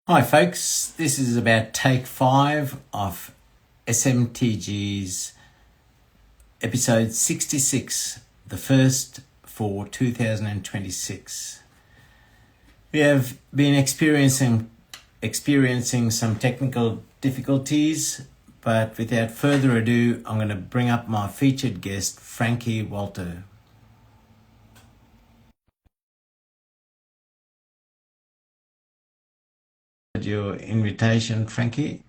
Hi, folks. This is about take 5 of SMTG's episode 66, the first for 2026. We have been experiencing some technical difficulties, but without further ado, I'm going to bring up my featured guest, Frankie Walter. Your invitation, Frankie.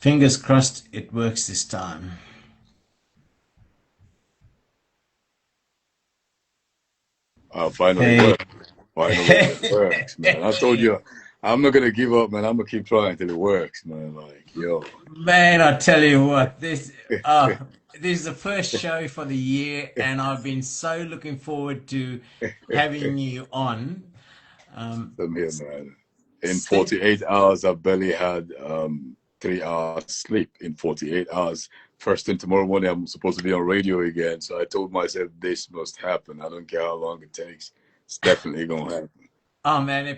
Fingers crossed it works this time. Finally Hey. worked. Finally it works, man. I told you, I'm not gonna give up, man. I'm gonna keep trying till it works, man. Like, yo. Man, I tell you what, this is the first show for the year, and I've been so looking forward to having you on. Um, I'm here, man. In since 48 hours, I barely had 3 hours sleep. In 48 hours, first thing tomorrow morning, I'm supposed to be on radio again. So I told myself this must happen. I don't care how long it takes. It's definitely gonna happen. Oh man, I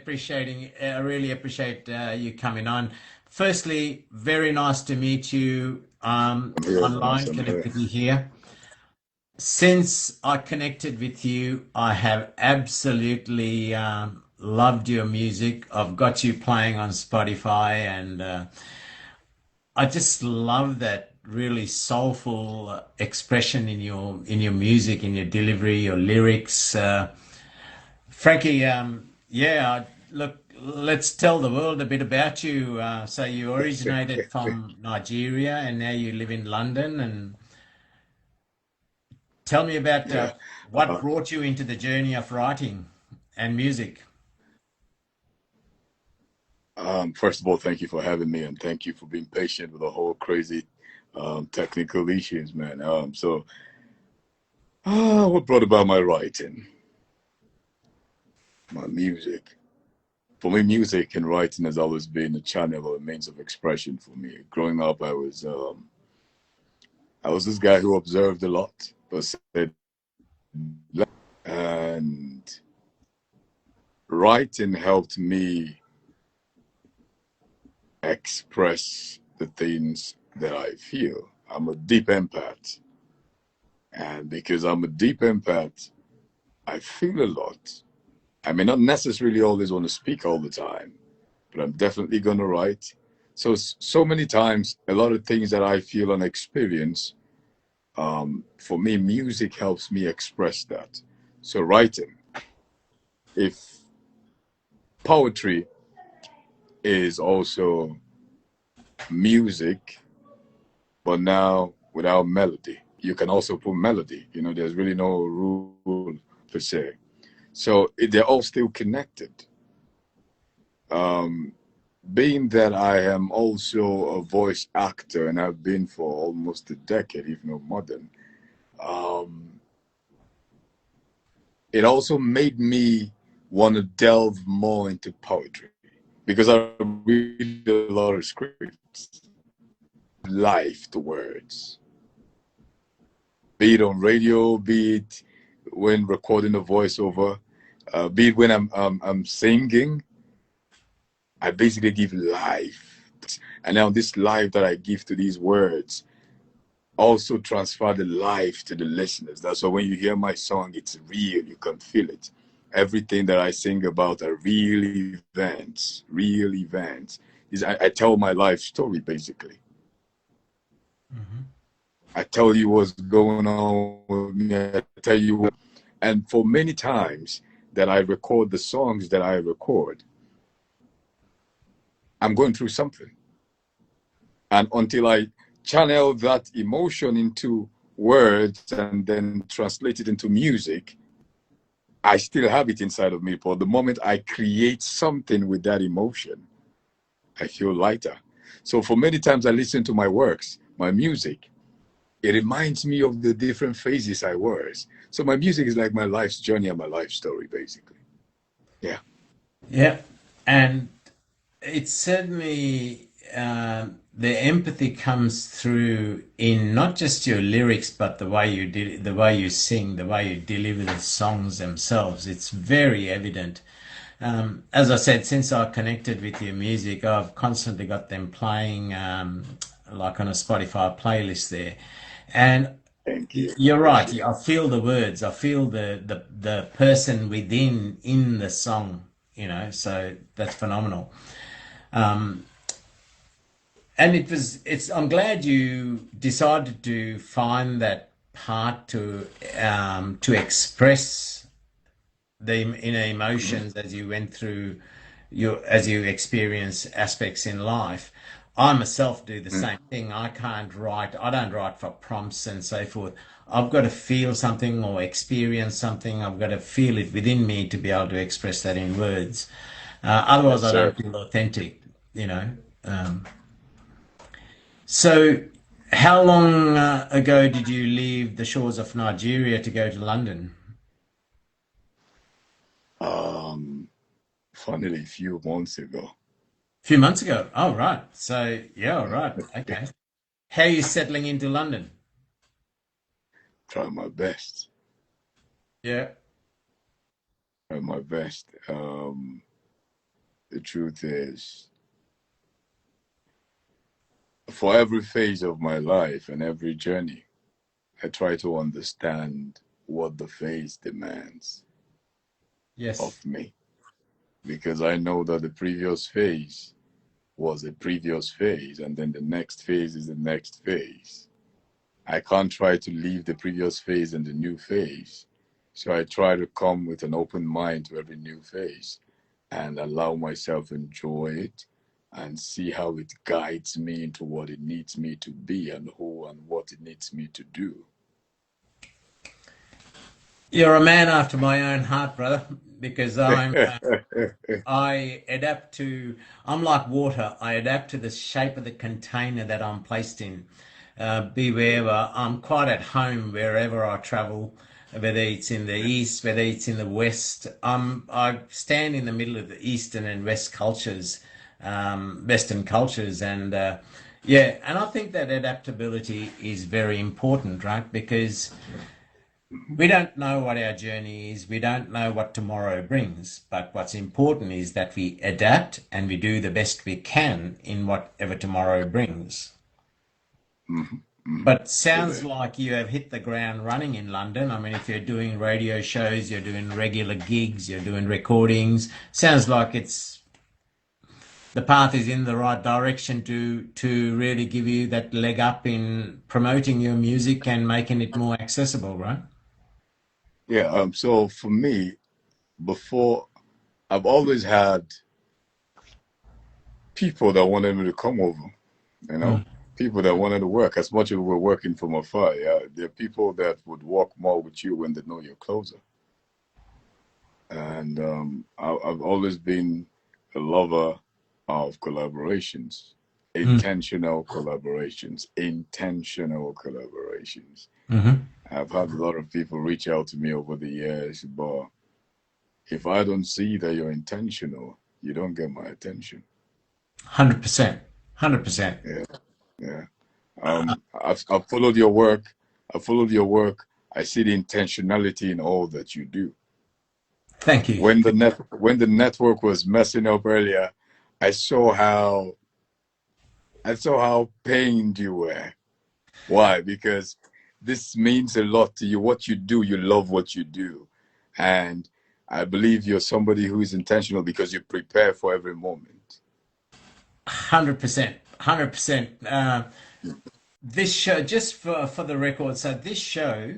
really appreciate you coming on. Firstly, very nice to meet you I'm here, man. online, So I'm here. connect with you here. Since I connected with you, I have absolutely loved your music. I've got you playing on Spotify, and I just love that really soulful expression in your music, in your delivery, your lyrics. Frankie, look, let's tell the world a bit about you. So you originated from Nigeria, and now you live in London, and tell me about Yeah. what Uh, brought you into the journey of writing and music. First of all, thank you for having me, and thank you for being patient with the whole crazy technical issues, man. What brought about my writing? My music. For me, music and writing has always been a channel or a means of expression for me. Growing up, I was this guy who observed a lot, but said, and writing helped me express the things that I feel. I'm a deep empath, and because I'm a deep empath, I feel a lot. I may not necessarily always want to speak all the time, but I'm definitely going to write. So many times, a lot of things that I feel and experience, for me, music helps me express that. So writing, if poetry is also music, but now without melody, you can also put melody. There's really no rule per se. So they're all still connected. Um, Being that I am also a voice actor and I've been for almost a decade, if not more than, um, it also made me want to delve more into poetry because I read a lot of scripts, life to words, be it on radio, be it when recording a voiceover, be it when I'm singing. I basically give life, and now this life that I give to these words also transfer the life to the listeners. That's why when you hear my song, it's real. You can feel it. Everything that I sing about are real events. Real events. I tell my life story basically. Mhm. I tell you what's going on with me. I tell you what. And for many times that I record the songs that I record, I'm going through something. And until I channel that emotion into words and then translate it into music, I still have it inside of me. But the moment I create something with that emotion, I feel lighter. So for many times I listen to my works, my music, it reminds me of the different phases I was. So my music is like my life's journey and my life story, basically. Yeah. Yeah, and it's certainly the empathy comes through in not just your lyrics, but the way you sing, the way you deliver the songs themselves. It's very evident. As I said, since I connected with your music, I've constantly got them playing, like on a Spotify playlist there. And Thank you. you're right. Appreciate it. I feel the words. I feel the person within in the song, so that's phenomenal. Um, and I'm glad you decided to find that part to express the inner Mhm. emotions as you went through as you experience aspects in life. I myself do the Mm. same thing. I don't write for prompts and so forth. I've got to feel something or experience something. I've got to feel it within me to be able to express that in words. Yes, Otherwise, I sir. don't feel authentic, you know. Um, so, how long ago did you leave the shores of Nigeria to go to London? Um, Funnily, a few months ago, A few months ago. Oh, right. So, yeah, all right. Okay. How are you settling into London? try my best. Yeah. Try my best. The truth is, for every phase of my life and every journey, I try to understand what the phase demands Yes. of me because I know that the previous phase was a previous phase, and then the next phase is the next phase. I can't try to leave the previous phase and the new phase. So I try to come with an open mind to every new phase and allow myself enjoy it and see how it guides me into what it needs me to be and who and what it needs me to do. You're a man after my own heart, brother, because I adapt to, I'm like water. I adapt to the shape of the container that I'm placed in. Be wherever. I'm quite at home wherever I travel, whether it's in the east, whether it's in the west. I stand in the middle of the eastern and western cultures, and yeah, and I think that adaptability is very important, right? Because we don't know what our journey is. We don't know what tomorrow brings. But what's important is that we adapt and we do the best we can in whatever tomorrow brings. Mhm, mhm. But sounds Brilliant. like you have hit the ground running in London. I mean, if you're doing radio shows, you're doing regular gigs, you're doing recordings. Sounds like it's the path is in the right direction to really give you that leg up in promoting your music and making it more accessible, right? Yeah, so for me, before I've always had people that wanted me to come over, you know, Mm. people that wanted to work as much as we're working from afar. Yeah, there are people that would work more with you when they know you're closer. And I've always been a lover of collaborations, Mm. intentional collaborations. Hmm. I've had a lot of people reach out to me over the years, but if I don't see that you're intentional, you don't get my attention. 100%. 100%. Yeah, yeah. I've followed your work. I followed your work. I see the intentionality in all that you do. Thank you. When the network was messing up earlier, I saw how I saw how pained you were. Why? Because this means a lot to you. What you do, you love what you do, and I believe you're somebody who is intentional because you prepare for every moment. 100%. 100%. This show, just for the record, so this show,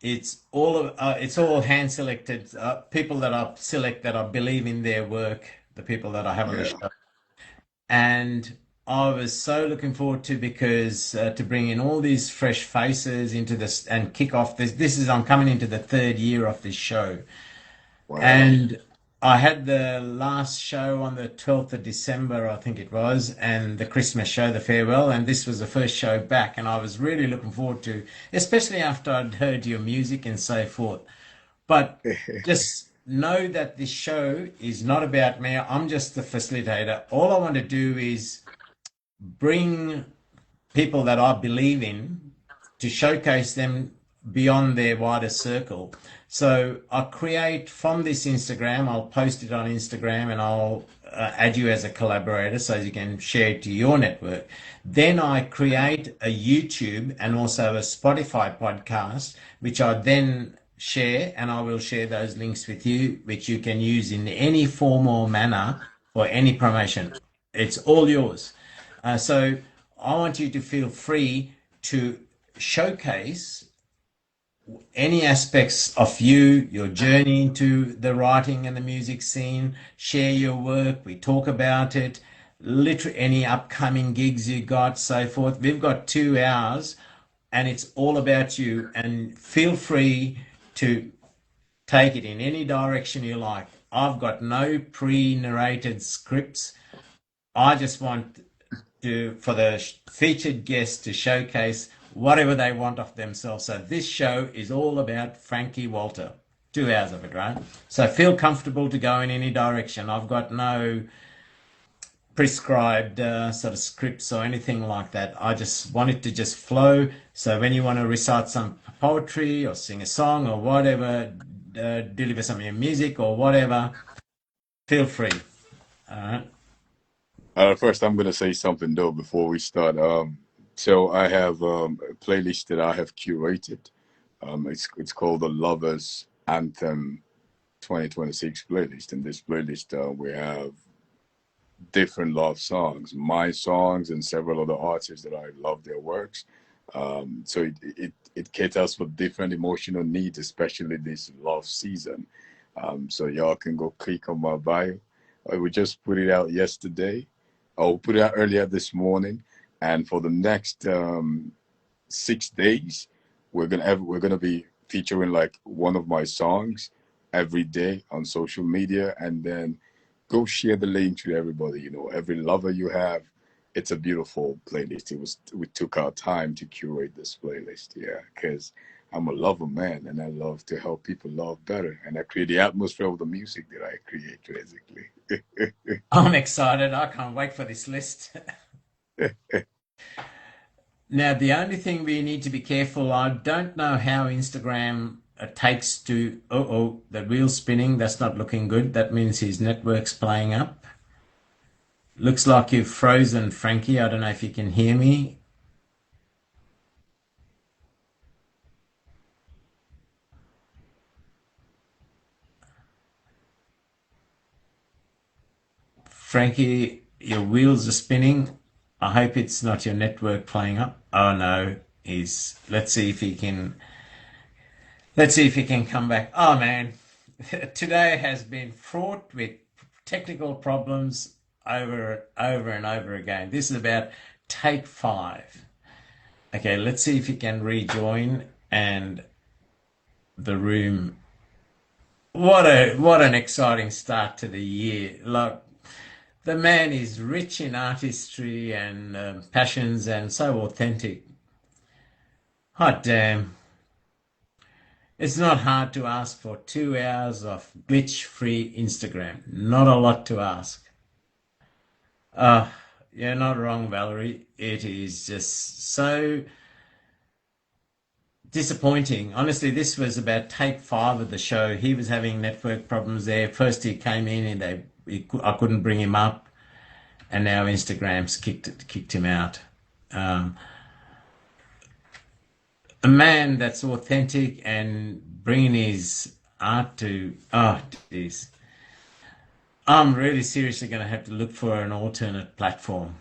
it's all hand selected people that I select that I believe in their work, the people that I have on the Yeah, show. And I was so looking forward to because to bring in all these fresh faces into this and kick off this. I'm coming into the third year of this show. wow. And I had the last show on the 12th of December, I think it was, and the Christmas show, the farewell, and this was the first show back, and I was really looking forward to, especially after I'd heard your music and so forth. But just know that this show is not about me. I'm just the facilitator. All I want to do is bring people that I believe in to showcase them beyond their wider circle. So I'll create from this Instagram, I'll post it on Instagram and I'll add you as a collaborator so you can share it to your network. Then I create a YouTube and also a Spotify podcast, which I then share, and I will share those links with you, which you can use in any form or manner for any promotion. It's all yours. So I want you to feel free to showcase any aspects of you, your journey into the writing and the music scene, share your work, we talk about it, literally any upcoming gigs you got, so forth. We've got 2 hours and it's all about you, and feel free to take it in any direction you like. I've got no pre-narrated scripts. I just want for the featured guests to showcase whatever they want of themselves. So this show is all about Frankie Walter. 2 hours of it, right? So feel comfortable to go in any direction. I've got no prescribed sort of scripts or anything like that. I just want it to just flow. So when you want to recite some poetry or sing a song or whatever, deliver some of your music or whatever, feel free. All right. First, I'm going to say something though before we start. So I have a playlist that I have curated. It's called the Lovers Anthem 2026 playlist. In this playlist, we have different love songs, my songs, and several other artists that I love their works. So it caters for different emotional needs, especially this love season. So y'all can go click on my bio. We just put it out yesterday. I'll put it out earlier this morning, and for the next 6 days, we're gonna be featuring like one of my songs every day on social media, and then go share the link to everybody. You know, every lover you have. It's a beautiful playlist. We took our time to curate this playlist, yeah, because I'm a lover man, and I love to help people love better, and I create the atmosphere of the music that I create, basically. I'm excited. I can't wait for this list. Now, the only thing we need to be careful, I don't know how Instagram takes to, oh, the wheel's spinning. That's not looking good. That means his network's playing up. Looks like you've frozen, Frankie. I don't know if you can hear me. Frankie, your wheels are spinning. I hope it's not your network playing up. Oh no, he's. Let's see if he can come back. Oh man, today has been fraught with technical problems over and over again. This is about take 5. Okay, let's see if he can rejoin and the room. What an exciting start to the year. Look, the man is rich in artistry and passions and so authentic. Hot damn. It's not hard to ask for 2 hours of glitch-free Instagram. Not a lot to ask. Uh, you're not wrong, Valerie. It is just so disappointing. Honestly, this was about take 5 of the show. He was having network problems there. First he came in and I couldn't bring him up, and now Instagram's kicked him out. Um, a man that's authentic and bringing his art to, oh, geez. I'm really seriously going to have to look for an alternate platform.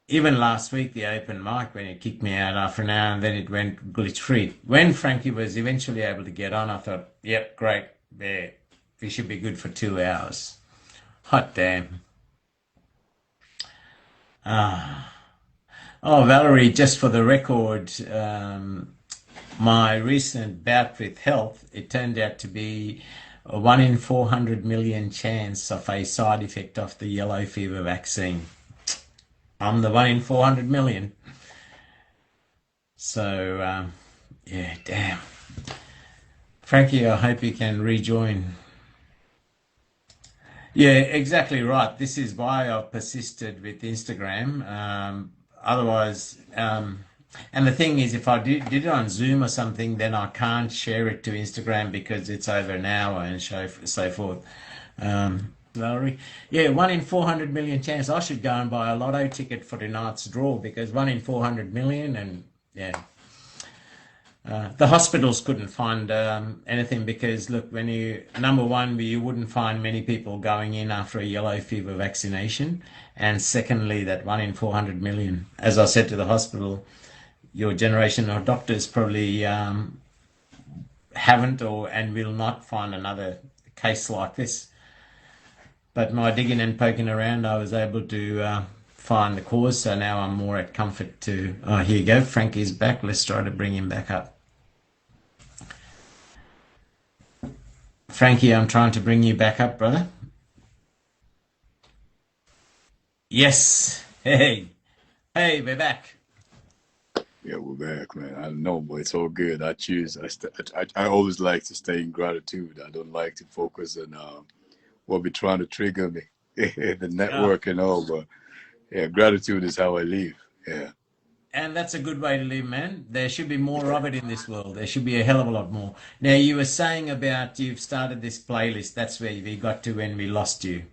Even last week, the open mic, when it kicked me out after an hour and then it went glitch free. When Frankie was eventually able to get on, I thought, yep, great, yeah, we should be good for 2 hours. Hot damn. Ah. Oh, Valerie, just for the record, my recent bout with health, it turned out to be a 1 in 400 million chance of a side effect of the yellow fever vaccine. I'm the 1 in 400 million. So, yeah, damn. Frankie, I hope you can rejoin. Yeah, exactly right. This is why I've persisted with Instagram. Otherwise, And the thing is, if I did it on Zoom or something, then I can't share it to Instagram because it's over an hour and so forth. Valerie, yeah, 1 in 400 million chance. I should go and buy a lotto ticket for tonight's draw because 1 in 400 million, and yeah, the hospitals couldn't find anything because look, when you number one, you wouldn't find many people going in after a yellow fever vaccination, and secondly, that 1 in 400 million. As I said to the hospital, your generation of doctors probably haven't or and will not find another case like this. But my digging and poking around, I was able to find the cause. So now I'm more at comfort to. Oh, here you go. Frankie's back. Let's try to bring him back up. Frankie, I'm trying to bring you back up, brother. Yes. Hey. Hey, we're back. Yeah, we're back, man. I know, but it's all good. I choose. I always like to stay in gratitude. I don't like to focus on what be trying to trigger me, the Yeah. network and all. But yeah, gratitude is how I live. Yeah. And that's a good way to live, man. There should be more of it in this world. There should be a hell of a lot more. Now, you were saying about you've started this playlist. That's where we got to when we lost you.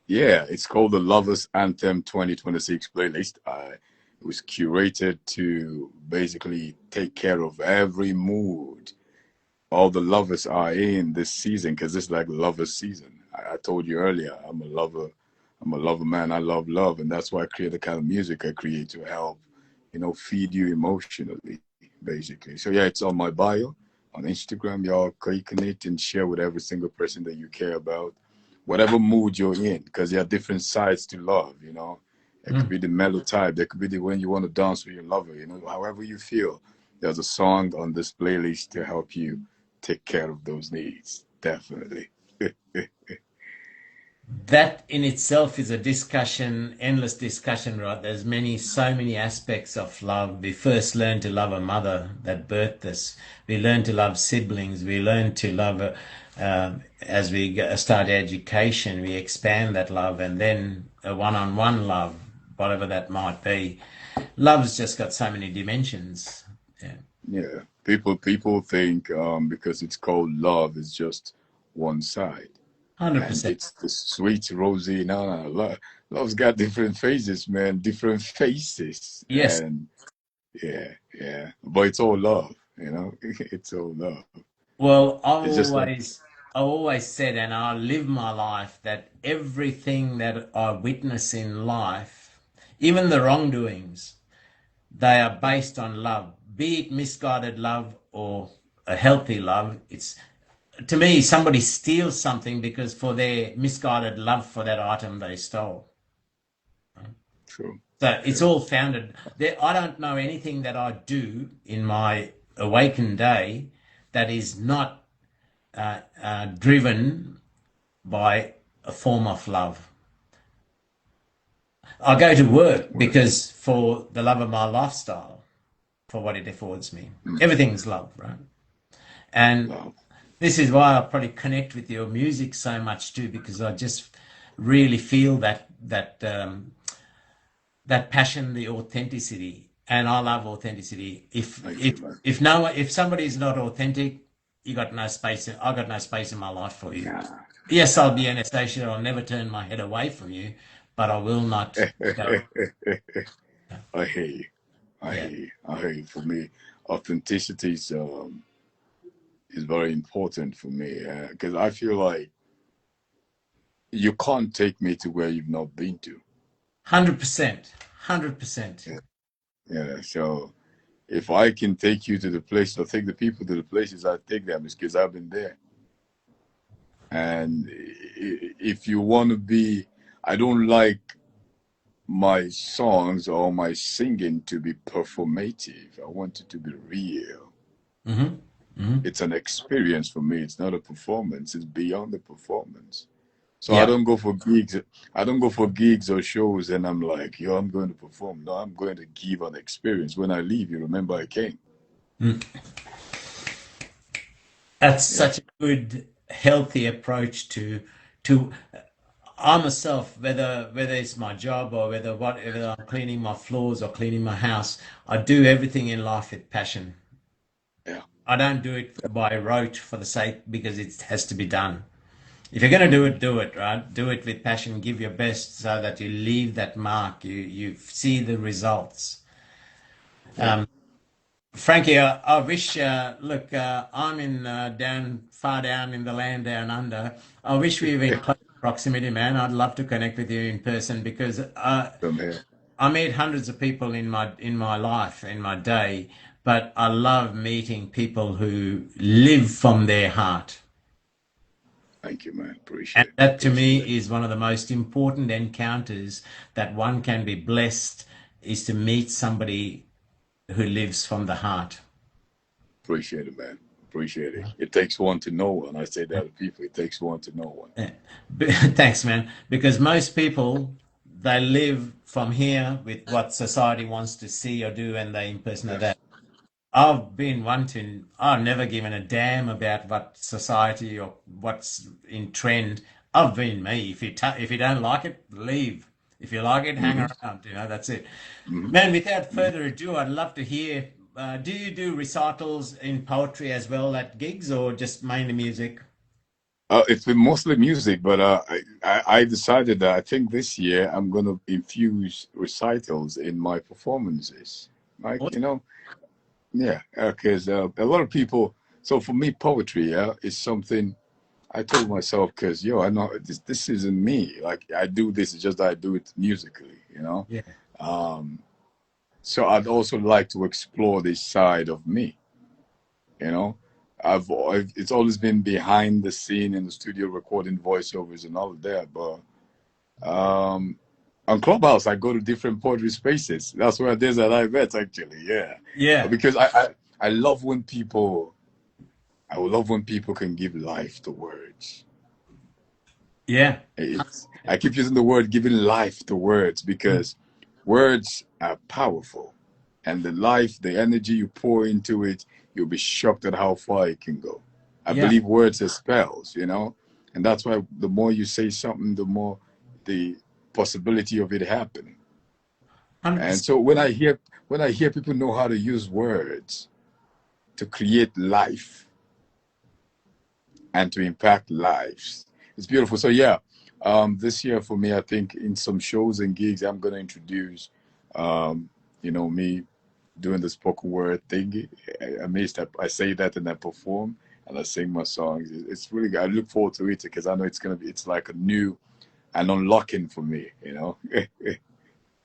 Yeah, it's called the Lovers Anthem 2026 playlist. It was curated to basically take care of every mood all the lovers are in this season because it's like lovers season. I told you earlier, I'm a lover. I'm a lover man. I love love, and that's why I create the kind of music I create to help, feed you emotionally, basically. So yeah, it's on my bio on Instagram. Y'all click on it and share with every single person that you care about, whatever mood you're in, because there are different sides to love. It could Mm. be the mellow type. There could be the when you want to dance with your lover. However you feel. There's a song on this playlist to help you take care of those needs. Definitely. That in itself is a discussion, endless discussion, right? There's so many aspects of love. We first learn to love a mother that birthed us. We learn to love siblings. We learn to love, as we start education, we expand that love, and then a one-on-one love, whatever that might be. Love's just got so many dimensions. Yeah, Yeah. People think because it's called love, it's just one side. And 100%. it's the sweet rosy. No, no, love's got different phases, man, different faces. Yes. And yeah, yeah. But it's all love. It's all love. Well, It's just like I've always said, and I live my life that everything that I witness in life, even the wrongdoings, they are based on love, be it misguided love or a healthy love. It's to me, somebody steals something because for their misguided love for that item they stole. true. So it's True. all founded there. I don't know anything that I do in my awakened day that is not driven by a form of love. I go to work Well, because for the love of my lifestyle, for what it affords me. mm, Everything's love, right? And love. this is why I probably connect with your music so much too, because I just really feel that passion, the authenticity, and I love authenticity. If Thank you, if man. if no if somebody is not authentic, you got no space. I got no space in my life for you. Nah, Yes, I'll be nah. Anastasia. I'll never turn my head away from you, but I will not go. I hear you. I Yeah, hear you. I hear you. For me, authenticity is very important for me because I feel like you can't take me to where you've not been to. 100%, 100%. Yeah. Yeah. So if I can take you to the place or take the people to the places I take them, it's because I've been there. And if you want to be, I don't like my songs or my singing to be performative. I want it to be real. Hmm. Hmm. It's an experience for me. It's not a performance. It's beyond the performance. So I Yeah. don't go for gigs. I don't go for gigs or shows and I'm like, yo, I'm going to perform. No, I'm going to give an experience. When I leave, you remember I came. Mm. That's Yeah. such a good, healthy approach to. I myself, whether it's my job or whether I'm cleaning my floors or cleaning my house, I do everything in life with passion. Yeah. I don't do it by rote for the sake because it has to be done. If you're going to do it, right? Do it with passion. Give your best so that you leave that mark. You see the results. Yeah. Um, Frankie, I wish. Look, I'm in far down in the land down under. I wish we were in close proximity, man. I'd love to connect with you in person because From here. I meet hundreds of people in my life in my day, but I love meeting people who live from their heart. Thank you, man. And Appreciate it. that to Appreciate me it. is one of the most important encounters that one can be blessed is to meet somebody who lives from the heart. Appreciate it, man. Appreciate it. It takes one to know one. I say that to people. It takes one to know one. Yeah. Thanks, man. Because most people they live from here with what society wants to see or do, and they impersonate that. Yes. I've been wanting, I've never given a damn about what society or what's in trend. I've been me. If you don't like it, leave. If you like it, hang Hmm. around. That's it. Hmm. Man, without further ado, I'd love to hear. Do you do recitals in poetry as well at gigs or just mainly music? It's been mostly music, but I decided that I think this year I'm going to infuse recitals in my performances. Like, Awesome. yeah, because a lot of people. So for me, poetry, yeah, is something I told myself because I know this isn't me. Like I do this, it's just that I do it musically. Yeah. Um, so I'd also like to explore this side of me. You know, it's always been behind the scene in the studio recording voiceovers and all of that, but um, on Clubhouse I go to different poetry spaces. That's where there's a live events actually. Yeah, Yeah. because I love when people. I love when people can give life to words. Yeah. I keep using the word giving life to words because words are powerful. And the life, the energy you pour into it, you'll be shocked at how far it can go. I Yeah. believe words are spells. And that's why the more you say something, the more the possibility of it happening. And 100%. so when I hear people know how to use words to create life, and to impact lives. It's beautiful. So yeah, this year for me, I think in some shows and gigs, I'm gonna introduce, me doing the spoken word thing. I mean, I say that and I perform and I sing my songs. It's really good. I look forward to it because I know it's like a new and unlocking for me.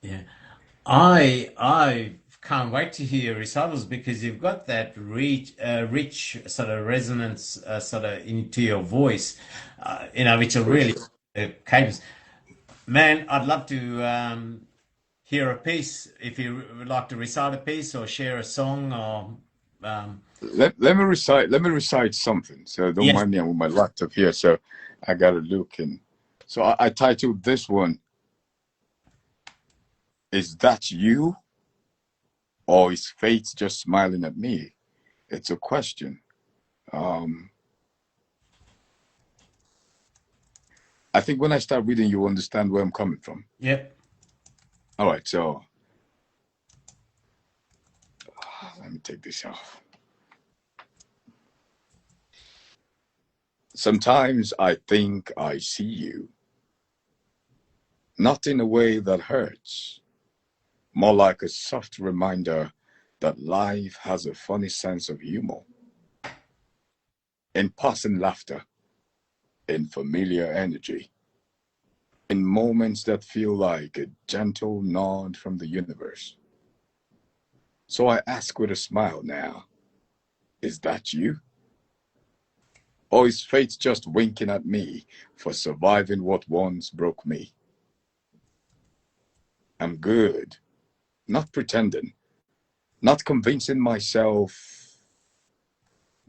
Yeah. I can't wait to hear recitals because you've got that rich sort of resonance sort of into your voice, which are really Appreciate it. cadence. Man, I'd love to hear a piece if you would like to recite a piece or share a song or Let me recite something. So don't yes, mind me. I'm with my laptop here, so I gotta look and so I titled this one, "Is That You?" Or is fate just smiling at me? It's a question. Um, I think when I start reading, you understand where I'm coming from. yep, All right, so let me take this off. Sometimes I think I see you, not in a way that hurts, more like a soft reminder that life has a funny sense of humor, in passing laughter, in familiar energy, in moments that feel like a gentle nod from the universe. So I ask with a smile now, is that you? Or is fate just winking at me for surviving what once broke me? I'm good, not pretending, not convincing myself,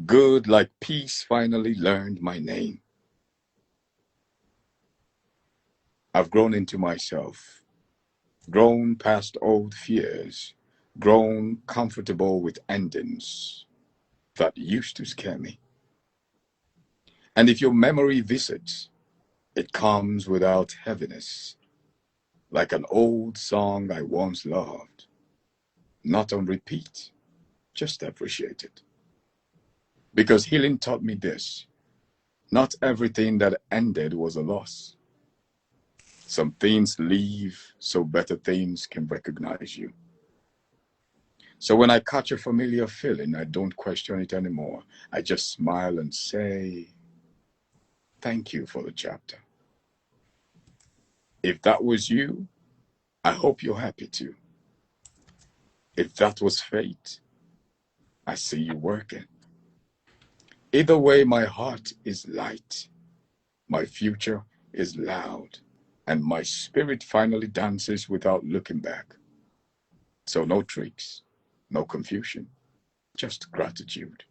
good like peace finally learned my name. I've grown into myself, grown past old fears, grown comfortable with endings that used to scare me. And if your memory visits, It comes without heaviness, like an old song I once loved, not on repeat, just appreciated. Because healing taught me this: not everything that ended was a loss. Some things leave so better things can recognize you. So when I catch a familiar feeling, I don't question it anymore. I just smile and say, thank you for the chapter. If that was you, I hope you're happy too. If that was fate, I see you working. Either way, my heart is light, my future is loud, and my spirit finally dances without looking back. So no tricks, no confusion, just gratitude,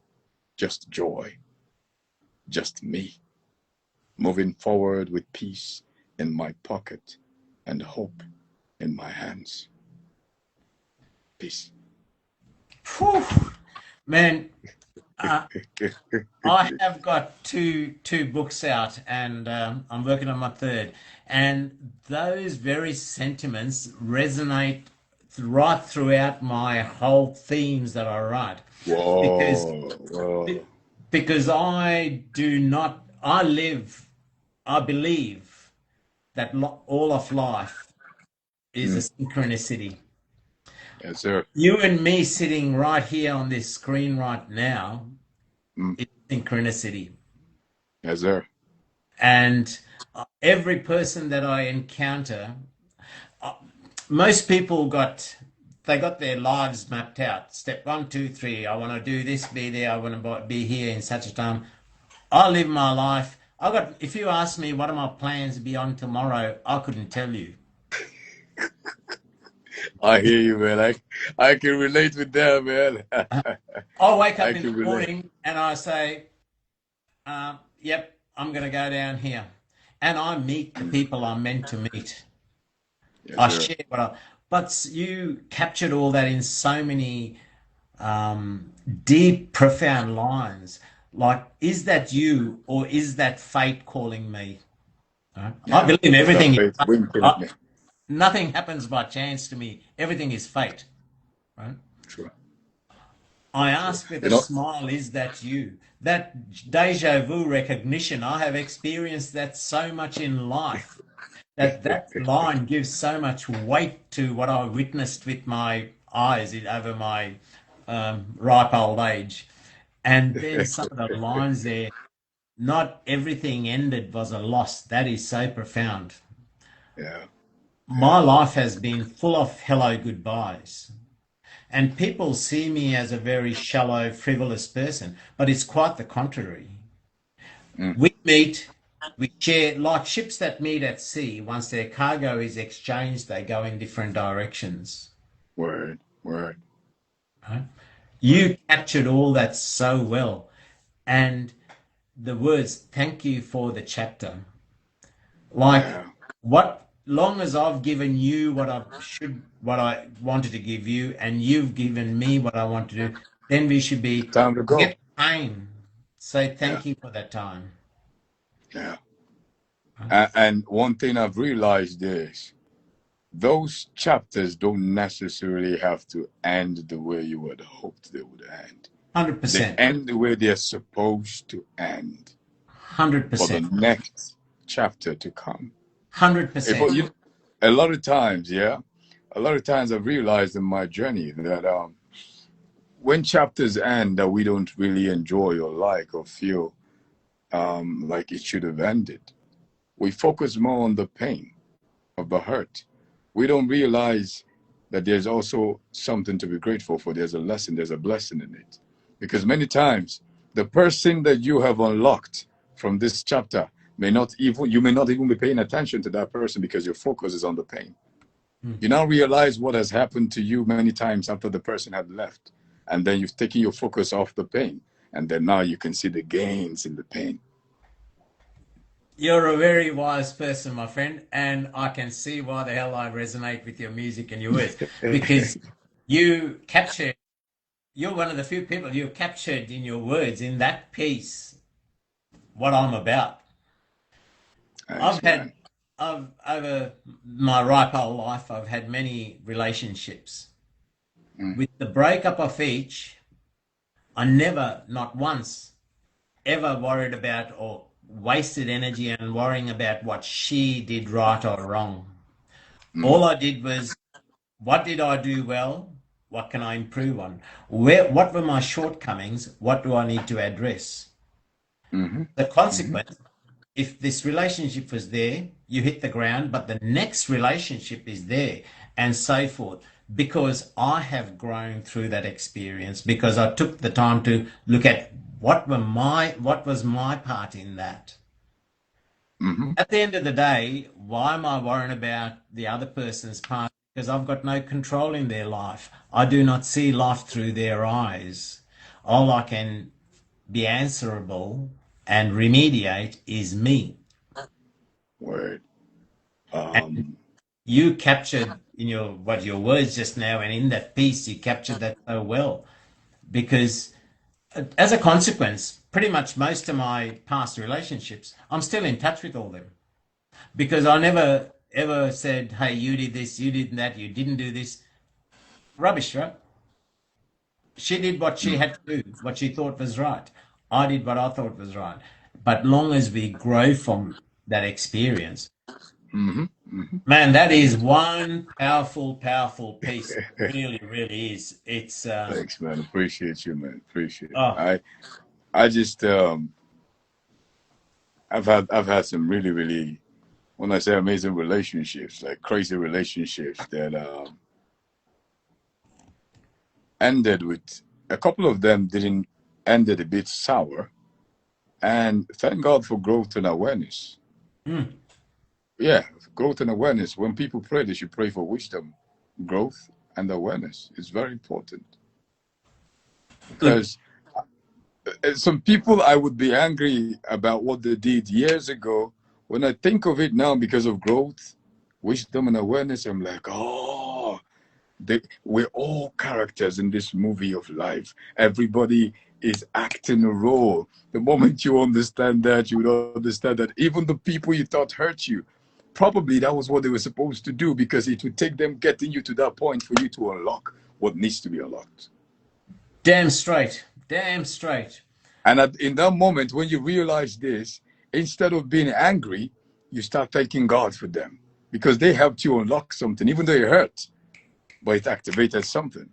just joy, just me, moving forward with peace in my pocket and hope in my hands. Peace. Whew. Man, I have got two books out, and I'm working on my third. And those very sentiments resonate right throughout my whole themes that I write, because Whoa, whoa. because I do not. I believe that all of life is a Mm, synchronicity. yes, sir. You and me sitting right here on this screen right now Mm, is synchronicity. yes, sir. And every person that I encounter, uh, most people got their lives mapped out. Step one, two, three. I want to do this, be there. I want to be here in such a time. I live my life. If you ask me what are my plans beyond tomorrow, I couldn't tell you. I hear you, man. I can relate with that, man. I wake I up in can the relate. morning and I say, yep, I'm going to go down here. And I meet the Mm, people I'm meant to meet. yes, I sir. share but you captured all that in so many deep, profound lines. Like, is that you or is that fate calling me? Right? I Yeah, believe is that everything. faith winking at Uh, me? Nothing happens by chance to me. Everything is fate. Right? True, I true. ask with You a know, smile, is that you? That deja vu recognition, I have experienced that so much in life. That line gives so much weight to what I witnessed with my eyes over my ripe old age. And then some of the lines there, not everything ended was a loss. That is so profound. yeah, My yeah. life has been full of hello goodbyes. And people see me as a very shallow, frivolous person, but it's quite the contrary. Mm, We meet, we share, like ships that meet at sea, once their cargo is exchanged, they go in different directions. word, word, Right? word. You captured all that so well. And the words, thank you for the chapter. Like, Yeah. what long as I've given you what I wanted to give you, and you've given me what I want to do, then we should be Time to go. forget pain. Say Yeah, thank you for that time. yeah. Right? And one thing I've realized is those chapters don't necessarily have to end the way you would hoped they would end. They 100%. end the way they're supposed to end for the 100%. next chapter to come. If 100%. you, a lot of times, yeah, a lot of times I've realized in my journey that when chapters end that we don't really enjoy or like or feel like it should have ended, we focus more on the pain of the hurt. We don't realize that there's also something to be grateful for. There's a lesson, there's a blessing in it. Because many times, the person that you have unlocked from this chapter you may not even be paying attention to that person because your focus is on the pain. Mm. You now realize what has happened to you many times after the person had left. And then you've taken your focus off the pain. And then now you can see the gains in the pain. You're a very wise person, my friend, and I can see why the hell I resonate with your music and your words, because you capture, you're one of the few people you've captured in your words in that piece what I'm about. I've Thanks, had, man. I've over my ripe old life, I've had many relationships. Mm, With the breakup of each, I never, not once, ever worried about or wasted energy and worrying about what she did right or wrong. mm, All I did was, what did I do well? What can I improve on? What were my shortcomings? What do I need to address? mm-hmm, The mm-hmm. consequence, if this relationship was there, you hit the ground, but the next relationship is there, and so forth. Because I have grown through that experience, because I took the time to look at what was my part in that. Mm-hmm. At the end of the day, why am I worrying about the other person's part? Because I've got no control in their life. I do not see life through their eyes. All I can be answerable and remediate is me. Word. And Um, you captured in your words just now and in that piece, you captured that so well. Because as a consequence, pretty much most of my past relationships, I'm still in touch with all them. Because I never ever said, hey, you did this, you did that, you didn't do this. Rubbish, right? She did what she mm, had to do, what she thought was right. I did what I thought was right. But long as we grow from that experience, mm-hmm, mm-hmm. man, that is one powerful, powerful piece. Really, really is. It's Thanks, man. Appreciate you, man. Appreciate it. oh, I just I've had some really, really, when I say amazing relationships, like crazy relationships that ended with, a couple of them didn't ended a bit sour. And thank God for growth and awareness. mm, Yeah, growth and awareness. When people pray, they should pray for wisdom, growth, and awareness. It's very important good. because some people, I would be angry about what they did years ago. When I think of it now, because of growth, wisdom, and awareness, I'm like, oh, we're all characters in this movie of life. Everybody is acting a role. The moment you understand that, you would understand that even the people you thought hurt you, probably that was what they were supposed to do, because it would take them getting you to that point for you to unlock what needs to be unlocked. Damn straight. Damn straight. And in that moment, when you realize this, instead of being angry, you start thanking God for them, because they helped you unlock something, even though it hurt, but it activated something.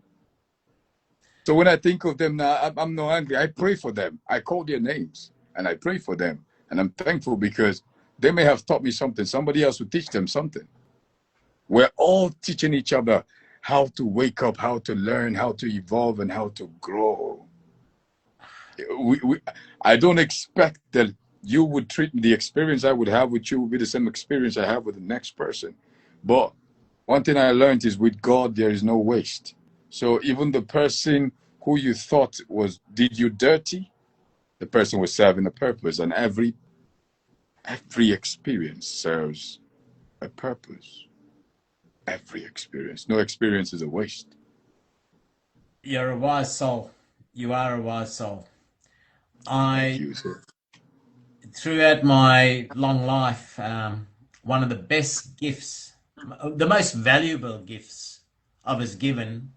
So when I think of them now, I'm not angry. I pray for them. I call their names and I pray for them. And I'm thankful because they may have taught me something. Somebody else will teach them something. We're all teaching each other how to wake up, how to learn, how to evolve, and how to grow. I don't expect that you would treat me, the experience I would have with you would be the same experience I have with the next person. But one thing I learned is, with God, there is no waste. So even the person who you thought did you dirty, the person was serving a purpose. And every experience serves a purpose. Every experience. No experience is a waste. You're a wise soul. You are a wise soul. Thank I you, sir. throughout my long life, one of the best gifts, the most valuable gifts I was given